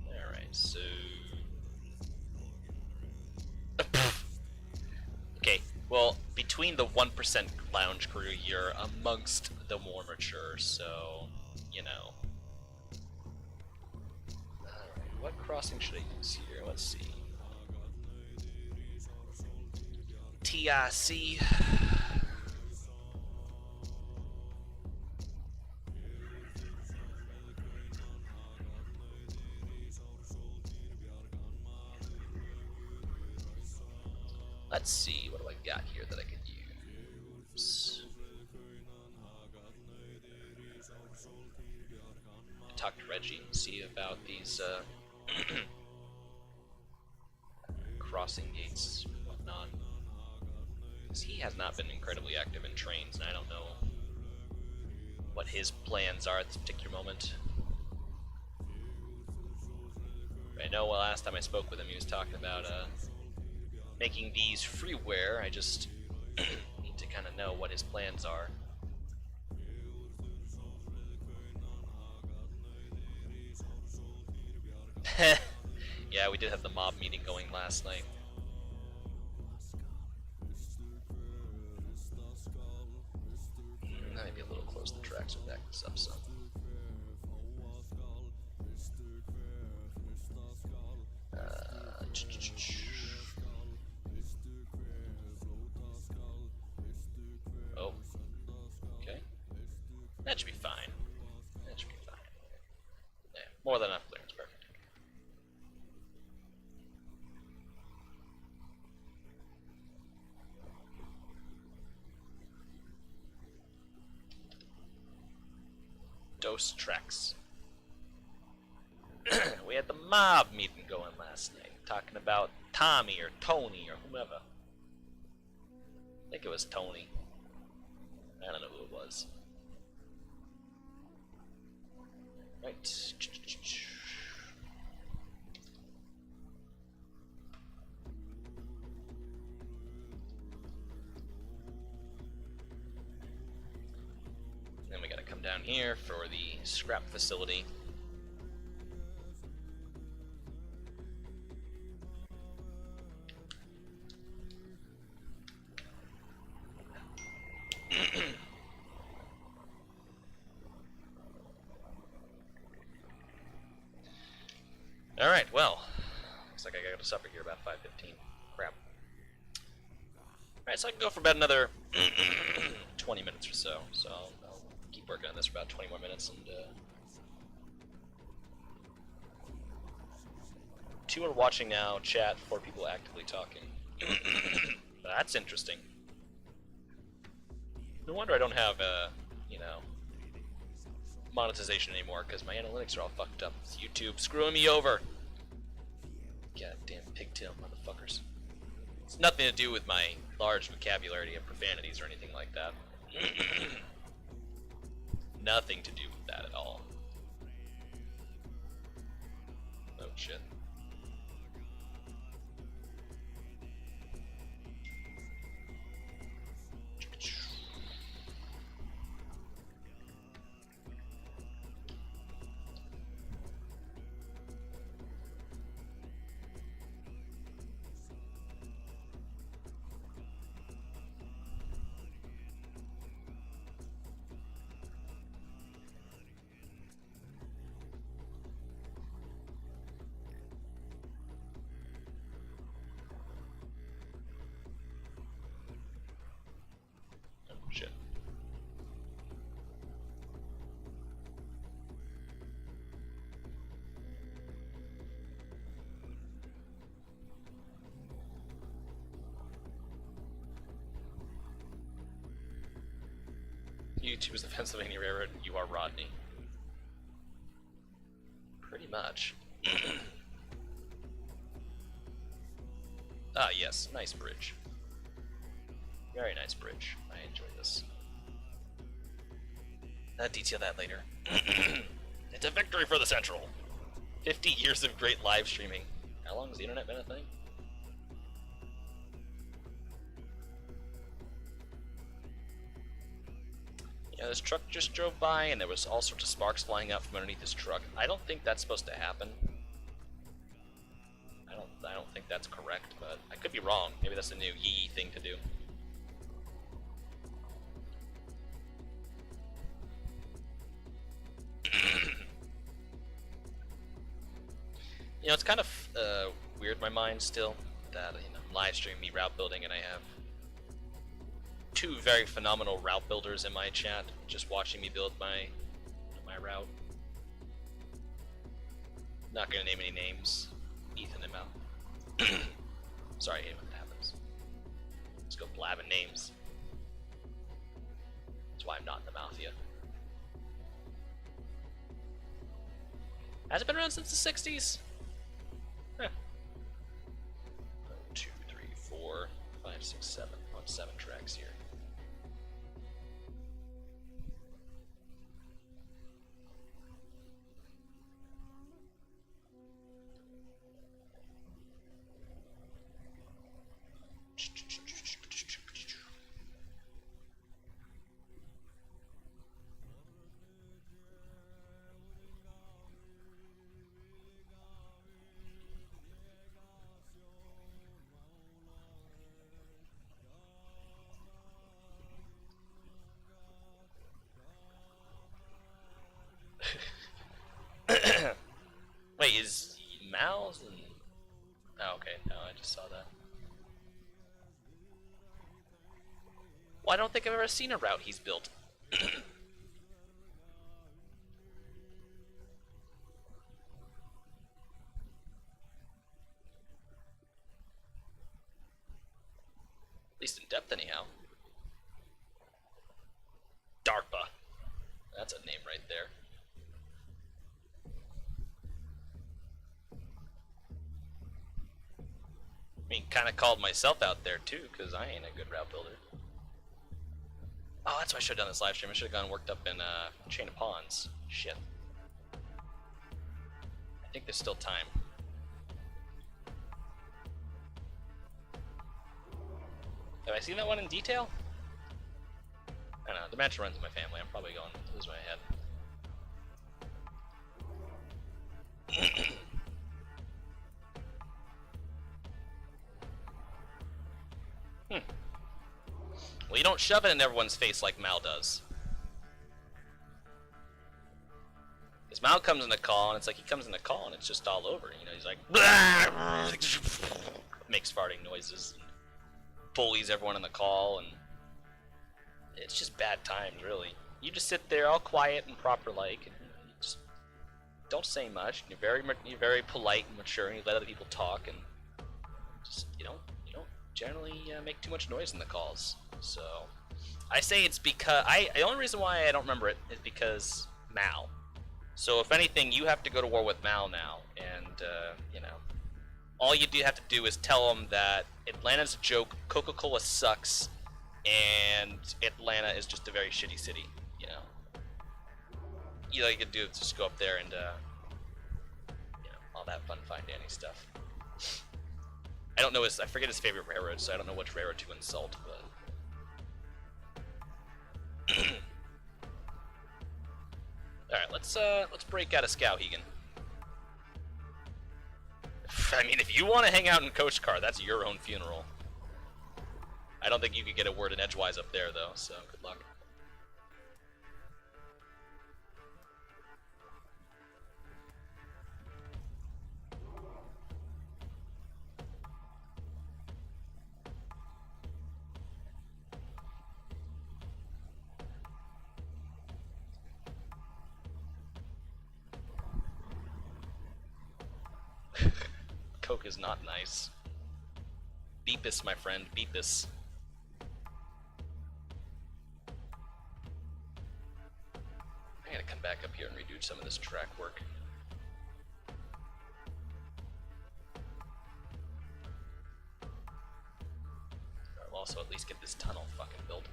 Alright, so. Okay, well, between the 1% lounge crew, you're amongst the more mature, so, you know. Alright, what crossing should I use here? Let's see. TIC. Let's see, what do I got here that I could use? talk to Reggie and see about these crossing gates and whatnot. Because he has not been incredibly active in trains, and I don't know what his plans are at this particular moment. I know last time I spoke with him, he was talking about making these freeware. I just need to kind of know what his plans are. Yeah, we did have the mob meeting going last night. Maybe a little close to the tracks will back this up some. Oh, okay. That should be fine. That should be fine. Yeah, more than enough clearance, perfect. Dose tracks. We had the mob meeting going last night, talking about Tommy or Tony or whomever. I think it was Tony. I don't know who it was. Right. Then we gotta come down here for the scrap facility. Alright, well, looks like I got to supper here about 5:15. Crap. Alright, so I can go for about another 20 minutes or so. So I'll keep working on this for about 20 more minutes. And 2 are watching now, chat, 4 people actively talking. That's interesting. No wonder I don't have, you know, monetization anymore, because my analytics are all fucked up. It's YouTube screwing me over. Goddamn pigtail motherfuckers. It's nothing to do with my large vocabulary of profanities or anything like that. Nothing to do with that at all. Oh shit. Shit. YouTube is the Pennsylvania Railroad, and you are Rodney. Pretty much. Ah, yes, nice bridge. Very nice bridge. I enjoy this. I'll detail that later. It's a victory for the Central. 50 years of great live streaming. How long has the internet been a thing? Yeah, this truck just drove by and there was all sorts of sparks flying out from underneath this truck. I don't think that's supposed to happen. I don't think that's correct, but I could be wrong. Maybe that's a new yee thing to do. You know, it's kind of weird in my mind still that I'm live streaming me route building and I have 2 very phenomenal route builders in my chat just watching me build my route. Not gonna name any names. Ethan and Mal. Sorry, I hate when that happens. Let's go blabbing names. That's why I'm not in the mafia. Has it been around since the 60s? Huh. 1, 2, 3, 4, 5, 6, 7. On 7 tracks here. Wait, is Mal's and... Oh, okay, no, I just saw that. Well, I don't think I've ever seen a route he's built. At least in depth, anyhow. DARPA. That's a name right there. I mean, kind of called myself out there too, because I ain't a good route builder. Oh, that's why I should have done this live stream. I should have gone and worked up in Chain of Ponds. Shit. I think there's still time. Have I seen that one in detail? I don't know. The match runs in my family. I'm probably going to lose my head. Well, you don't shove it in everyone's face like Mal does. Because Mal comes in the call, and it's like he comes in the call, and it's just all over. You know, he's like, makes farting noises, and bullies everyone in the call, and it's just bad times, really. You just sit there, all quiet and proper-like, and you just don't say much. And you're very polite and mature, and you let other people talk, and just you don't generally make too much noise in the calls. So I say it's because the only reason why I don't remember it is because Mal. So if anything, you have to go to war with Mal now, and you know, all you do have to do is tell him that Atlanta's a joke, Coca-Cola sucks, and Atlanta is just a very shitty city. You know, all you can do is just go up there and you know, all that fun, fine, dandy stuff. I don't know I forget his favorite railroad, so I don't know which railroad to insult, but. Alright, let's break out of Skowhegan. I mean, if you want to hang out in Coach Car, that's your own funeral. I don't think you could get a word in edgewise up there, though, so good luck. Coke is not nice. Beepus, my friend, Beepus. I gotta come back up here and redo some of this track work. I'll also at least get this tunnel fucking built.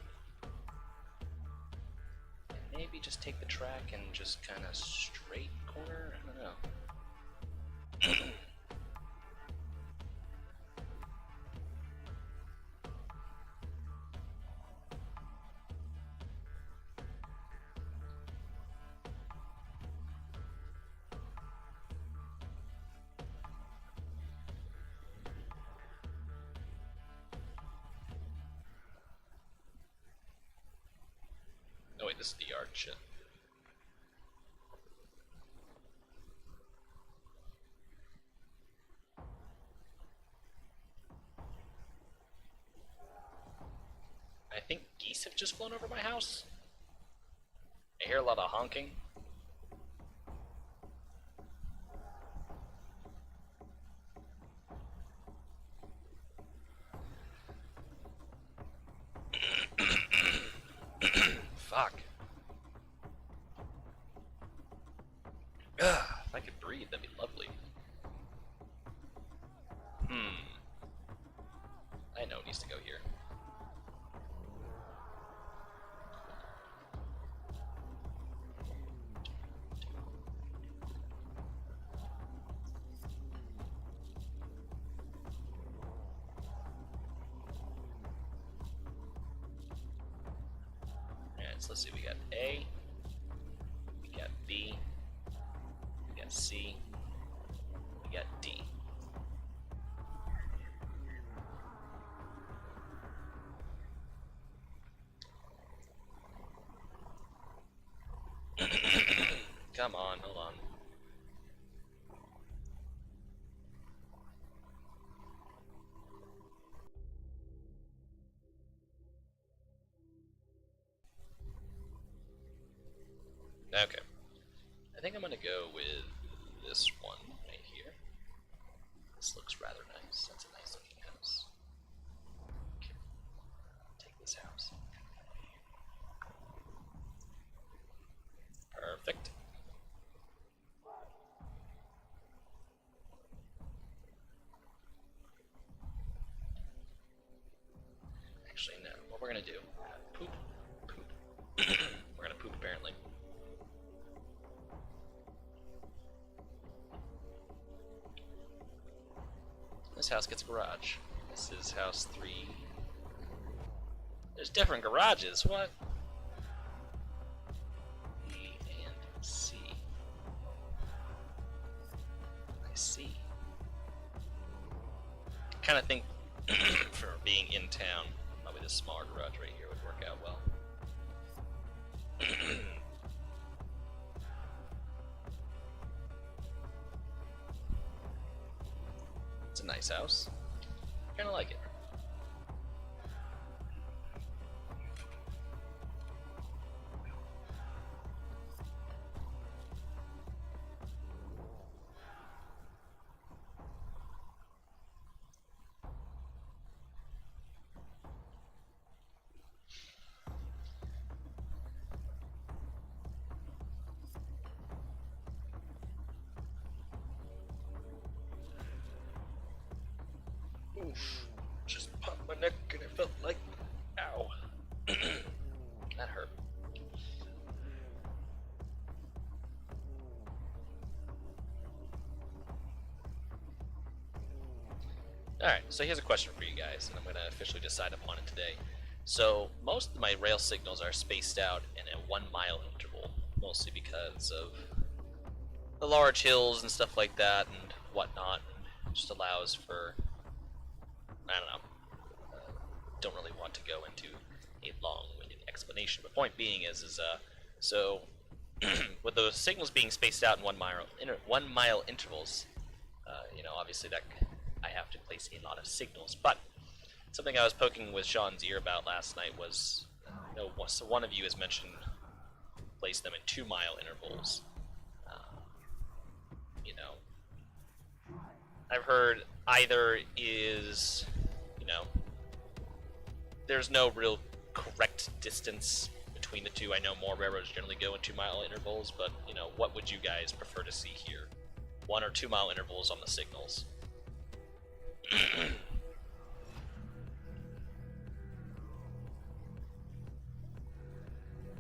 And maybe just take the track and just kind of straight corner? I don't know. Oh wait, this is the yard shit. I think geese have just flown over my house. I hear a lot of honking. Fuck. Ugh, if I could breathe. that'd be lovely. I know it needs to go here. Alright, so let's see, we got A, we got B, we got C, we got D. Come on, hold on. Okay. I think I'm gonna go with this one right here. This looks rather nice. That's a nice looking house. Okay. Take this house. Perfect. Actually, no. What we're gonna do? Poop. Poop. We're gonna poop apparently. This house gets a garage. This is house 3. There's different garages. What? B and C. I see. I kind of think for being in town, probably this smaller garage right here would work out well. It's a nice house. Kind of like it. Oof. Just popped my neck and it felt like, ow. That hurt. Alright, so here's a question for you guys, and I'm going to officially decide upon it today. So, most of my rail signals are spaced out in a 1 mile interval, mostly because of the large hills and stuff like that and whatnot. It just allows for, I don't know, don't really want to go into a long-winded explanation, but point being is so with the signals being spaced out in 1 mile intervals, you know, obviously that I have to place a lot of signals. But something I was poking with Sean's ear about last night was, you know, so one of you has mentioned place them in 2 mile intervals. You know, I've heard either is, you know, there's no real correct distance between the two. I know more railroads generally go in 2 mile intervals, but, you know, what would you guys prefer to see here? 1 or 2 mile intervals on the signals?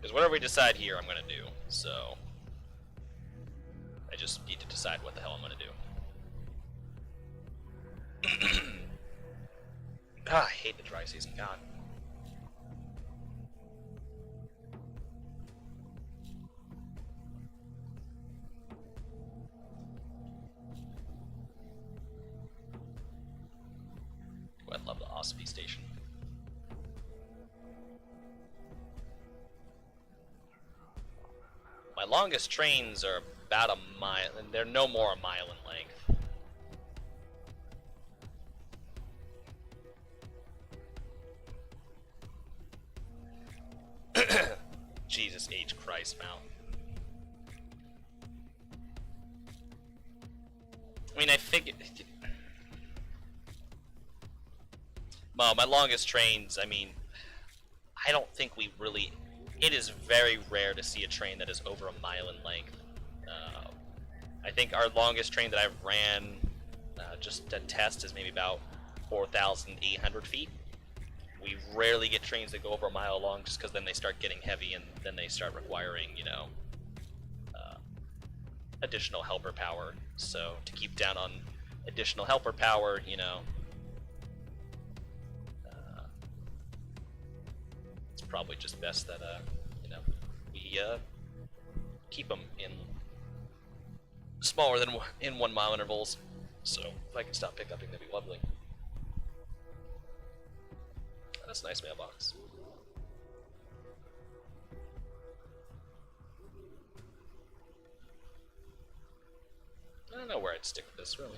Because whatever we decide here, I'm going to do, so I just need to decide what the hell I'm going to do. I hate the dry season, God. Ooh, I love the Ospey station. My longest trains are about a mile, and they're no more a mile in length. Jesus H. Christ, Mount. I mean, I figured... Well, my longest trains, I mean, I don't think we really... It is very rare to see a train that is over a mile in length. I think our longest train that I've ran just to test is maybe about 4,800 feet. We rarely get trains that go over a mile long just because then they start getting heavy and then they start requiring, you know, additional helper power. So to keep down on additional helper power, you know, it's probably just best that, you know, we keep them in smaller than in 1 mile intervals. So if I can stop pickupping, that'd be lovely. That's a nice mailbox. I don't know where I'd stick with this, really.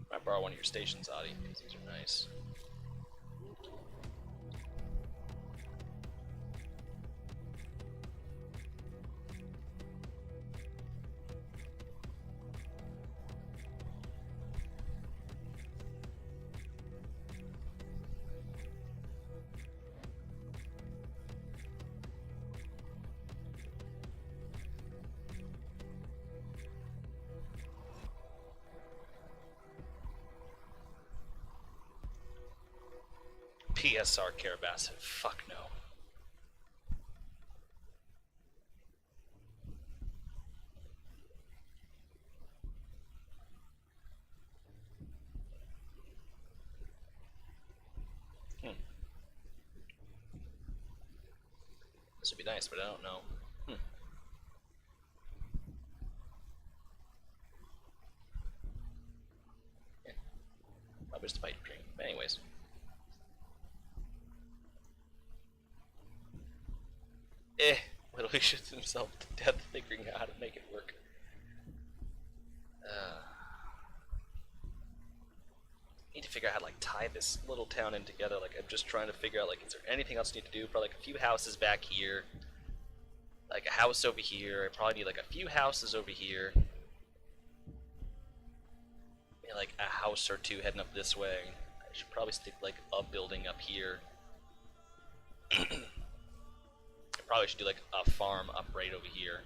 I might borrow one of your stations, Adi, because these are nice. PSR Carrabassett. Fuck no. This would be nice, but I don't know. Yeah. Probably just a pipe dream. But anyways. Literally shoots himself to death figuring out how to make it work. Need to figure out how to like tie this little town in together. Like I'm just trying to figure out like is there anything else I need to do? Probably like a few houses back here. Like a house over here. I probably need like a few houses over here. Maybe like a house or two heading up this way. I should probably stick like a building up here. I probably should do like a farm up right over here.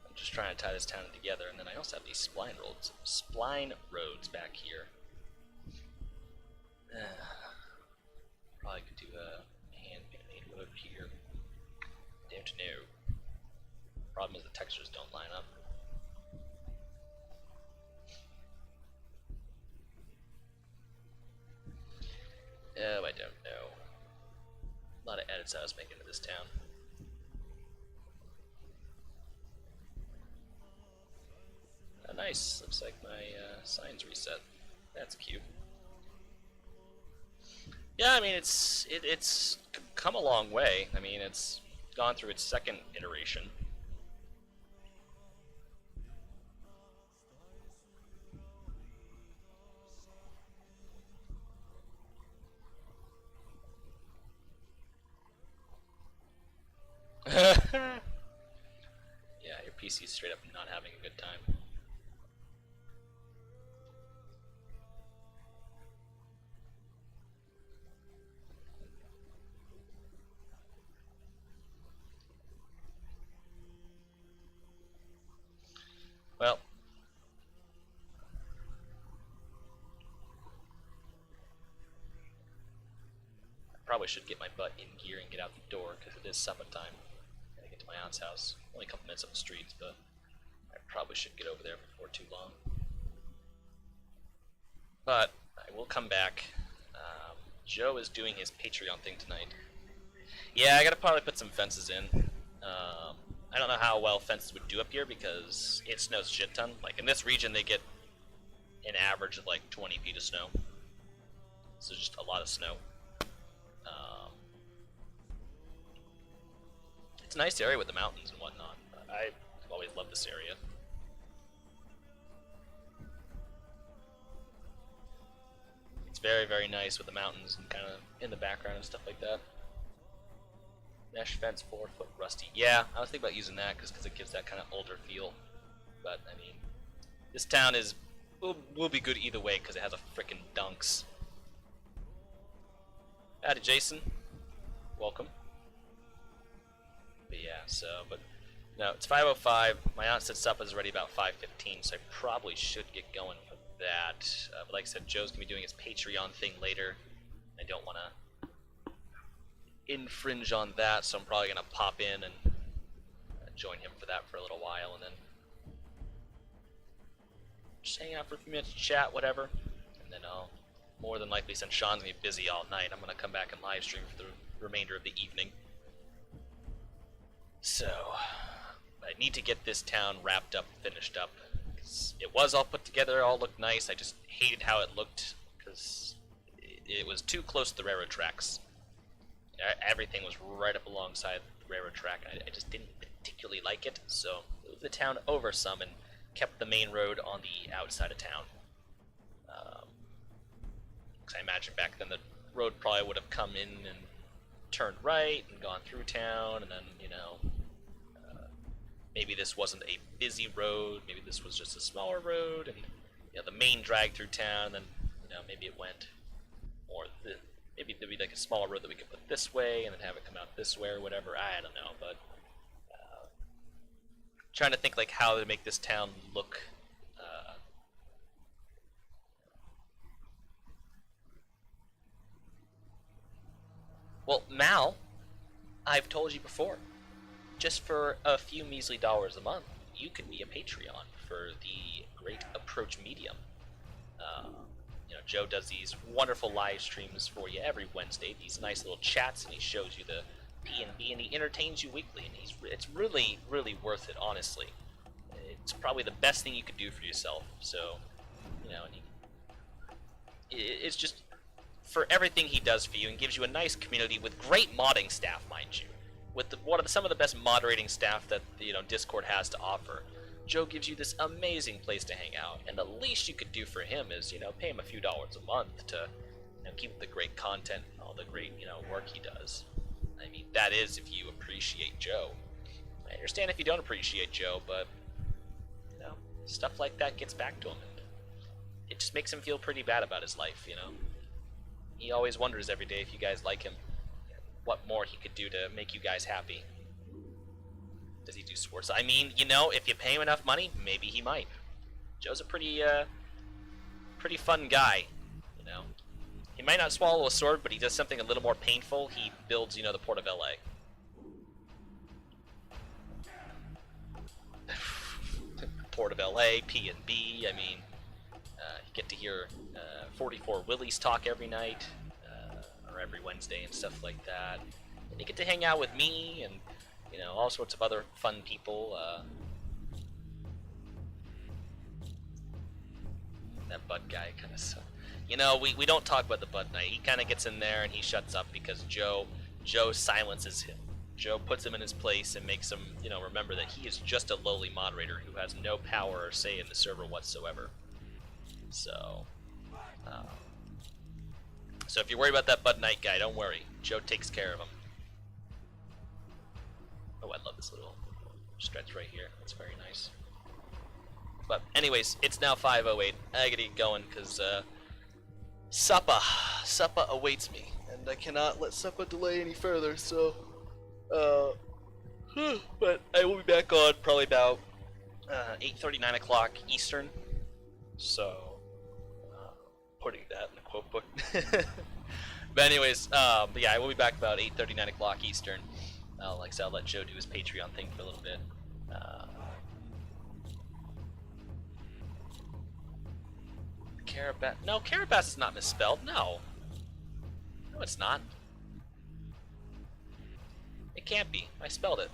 I'm just trying to tie this town together, and then I also have these spline roads back here. Probably could do a hand-made road here. Don't know. Problem is the textures don't line up. Oh, I don't know. A lot of edits I was making to this town. Oh, nice. Looks like my signs reset. That's cute. Yeah, I mean it's come a long way. I mean it's gone through its second iteration. Yeah, your PC is straight up not having a good time. Well, I probably should get my butt in gear and get out the door because it is supper time. Gotta get to my aunt's house. Only a couple minutes up the streets, but I probably should get over there before too long. But I will come back. Joe is doing his Patreon thing tonight. Yeah, I gotta probably put some fences in. I don't know how well fences would do up here because it snows a shit ton. Like in this region, they get an average of like 20 feet of snow. So just a lot of snow. It's a nice area with the mountains and whatnot. I've always loved this area. It's very, very nice with the mountains and kind of in the background and stuff like that. Mesh fence, 4-foot rusty. Yeah, I was thinking about using that because it gives that kind of older feel. But I mean, this town will be good either way because it has a frickin' dunks. Howdy, Jason. Welcome. But yeah, but no, it's 5:05. My aunt said supper is ready about 5:15, so I probably should get going for that. But like I said, Joe's gonna be doing his Patreon thing later. I don't want to infringe on that, so I'm probably gonna pop in and join him for that for a little while, and then just hang out for a few minutes, chat, whatever, and then I'll more than likely, since Sean's gonna be busy all night, I'm gonna come back and live stream for the remainder of the evening. So I need to get this town wrapped up, finished up. It was all put together, all looked nice. I just hated how it looked because it was too close to the railroad tracks. Everything was right up alongside the railroad track, and I just didn't particularly like it. So moved the town over some and kept the main road on the outside of town. Because I imagine back then the road probably would have come in and turned right and gone through town, and then, you know, maybe this wasn't a busy road, maybe this was just a smaller road, and, you know, the main drag through town, and then, you know, maybe it went, or maybe there'd be like a smaller road that we could put this way, and then have it come out this way, or whatever, I don't know, but trying to think like how to make this town look well, Mal, I've told you before, just for a few measly dollars a month, you could be a Patreon for the Great Approach Medium. You know, Joe does these wonderful live streams for you every Wednesday, these nice little chats, and he shows you the P&B, and he entertains you weekly, and it's really, really worth it, honestly. It's probably the best thing you could do for yourself, so, you know, and it's just for everything he does for you, and gives you a nice community with great modding staff, mind you. With some of the best moderating staff that, you know, Discord has to offer. Joe gives you this amazing place to hang out, and the least you could do for him is, you know, pay him a few dollars a month to, you know, keep the great content and all the great, you know, work he does. I mean, that is if you appreciate Joe. I understand if you don't appreciate Joe, but, you know, stuff like that gets back to him, and it just makes him feel pretty bad about his life, you know. He always wonders every day if you guys like him, what more he could do to make you guys happy. Does he do sports? I mean, you know, if you pay him enough money, maybe he might. Joe's a pretty fun guy, you know. He might not swallow a sword, but he does something a little more painful. He builds, you know, the Port of LA. Port of LA, P&B, I mean, you get to hear 44 Willies talk every night, or every Wednesday and stuff like that. And you get to hang out with me and, you know, all sorts of other fun people. That Bud guy kind of sucks. You know, we don't talk about the Bud Knight. He kind of gets in there and he shuts up because Joe silences him. Joe puts him in his place and makes him, you know, remember that he is just a lowly moderator who has no power or say in the server whatsoever. So if you're worried about that Bud Knight guy, don't worry. Joe takes care of him. Oh, I love this little stretch right here. That's very nice. But anyways, it's now 5:08. I gotta get going because supper awaits me, and I cannot let supper delay any further. So, but I will be back on probably about 8:30, 9 o'clock Eastern. So, putting that in the quote book. But anyways, but yeah, I will be back about 8:30, 9 o'clock Eastern. Like I said, I'll let Joe do his Patreon thing for a little bit. Carrabassett. No, Carrabassett is not misspelled. No. No, it's not. It can't be. I spelled it.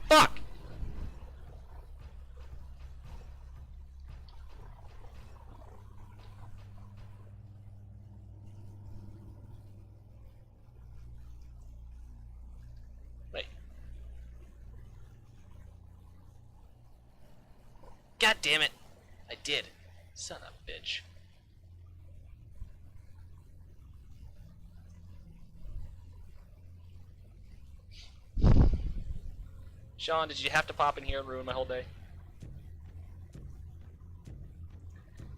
Fuck! Wait. God damn it. I did. Son of a bitch. Sean, did you have to pop in here and ruin my whole day?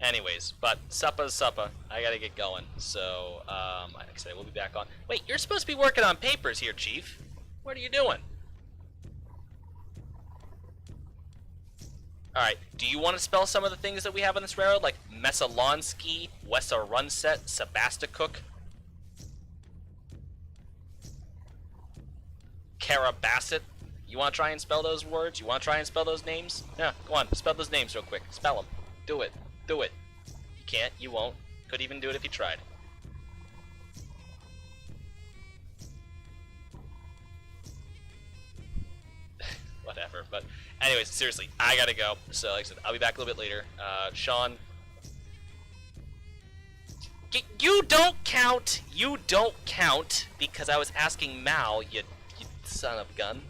Anyways, but suppa's suppa. I gotta get going. So, like I said, we'll be back on. Wait, you're supposed to be working on papers here, Chief. What are you doing? Alright, do you want to spell some of the things that we have on this railroad? Like Mesalonsky, Wessarunset, Sebastopol, Carrabassett? You want to try and spell those words? You want to try and spell those names? Yeah, go on, spell those names real quick. Spell them. Do it. Do it. You can't, you won't. Could even do it if you tried. Whatever, but anyways, seriously, I gotta go. So like I said, I'll be back a little bit later. Sean, you don't count. You don't count because I was asking Mao, you son of a gun.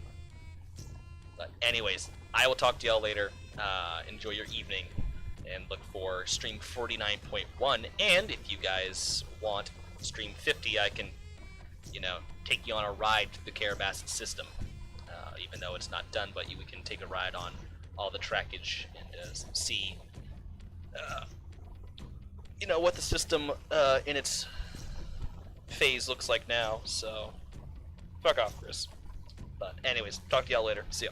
But anyways, I will talk to y'all later. Enjoy your evening and look for stream 49.1. And if you guys want stream 50, I can, you know, take you on a ride through the Carrabassett system. Even though it's not done, but we can take a ride on all the trackage and see, you know, what the system in its phase looks like now. So, fuck off, Chris. But anyways, talk to y'all later. See ya.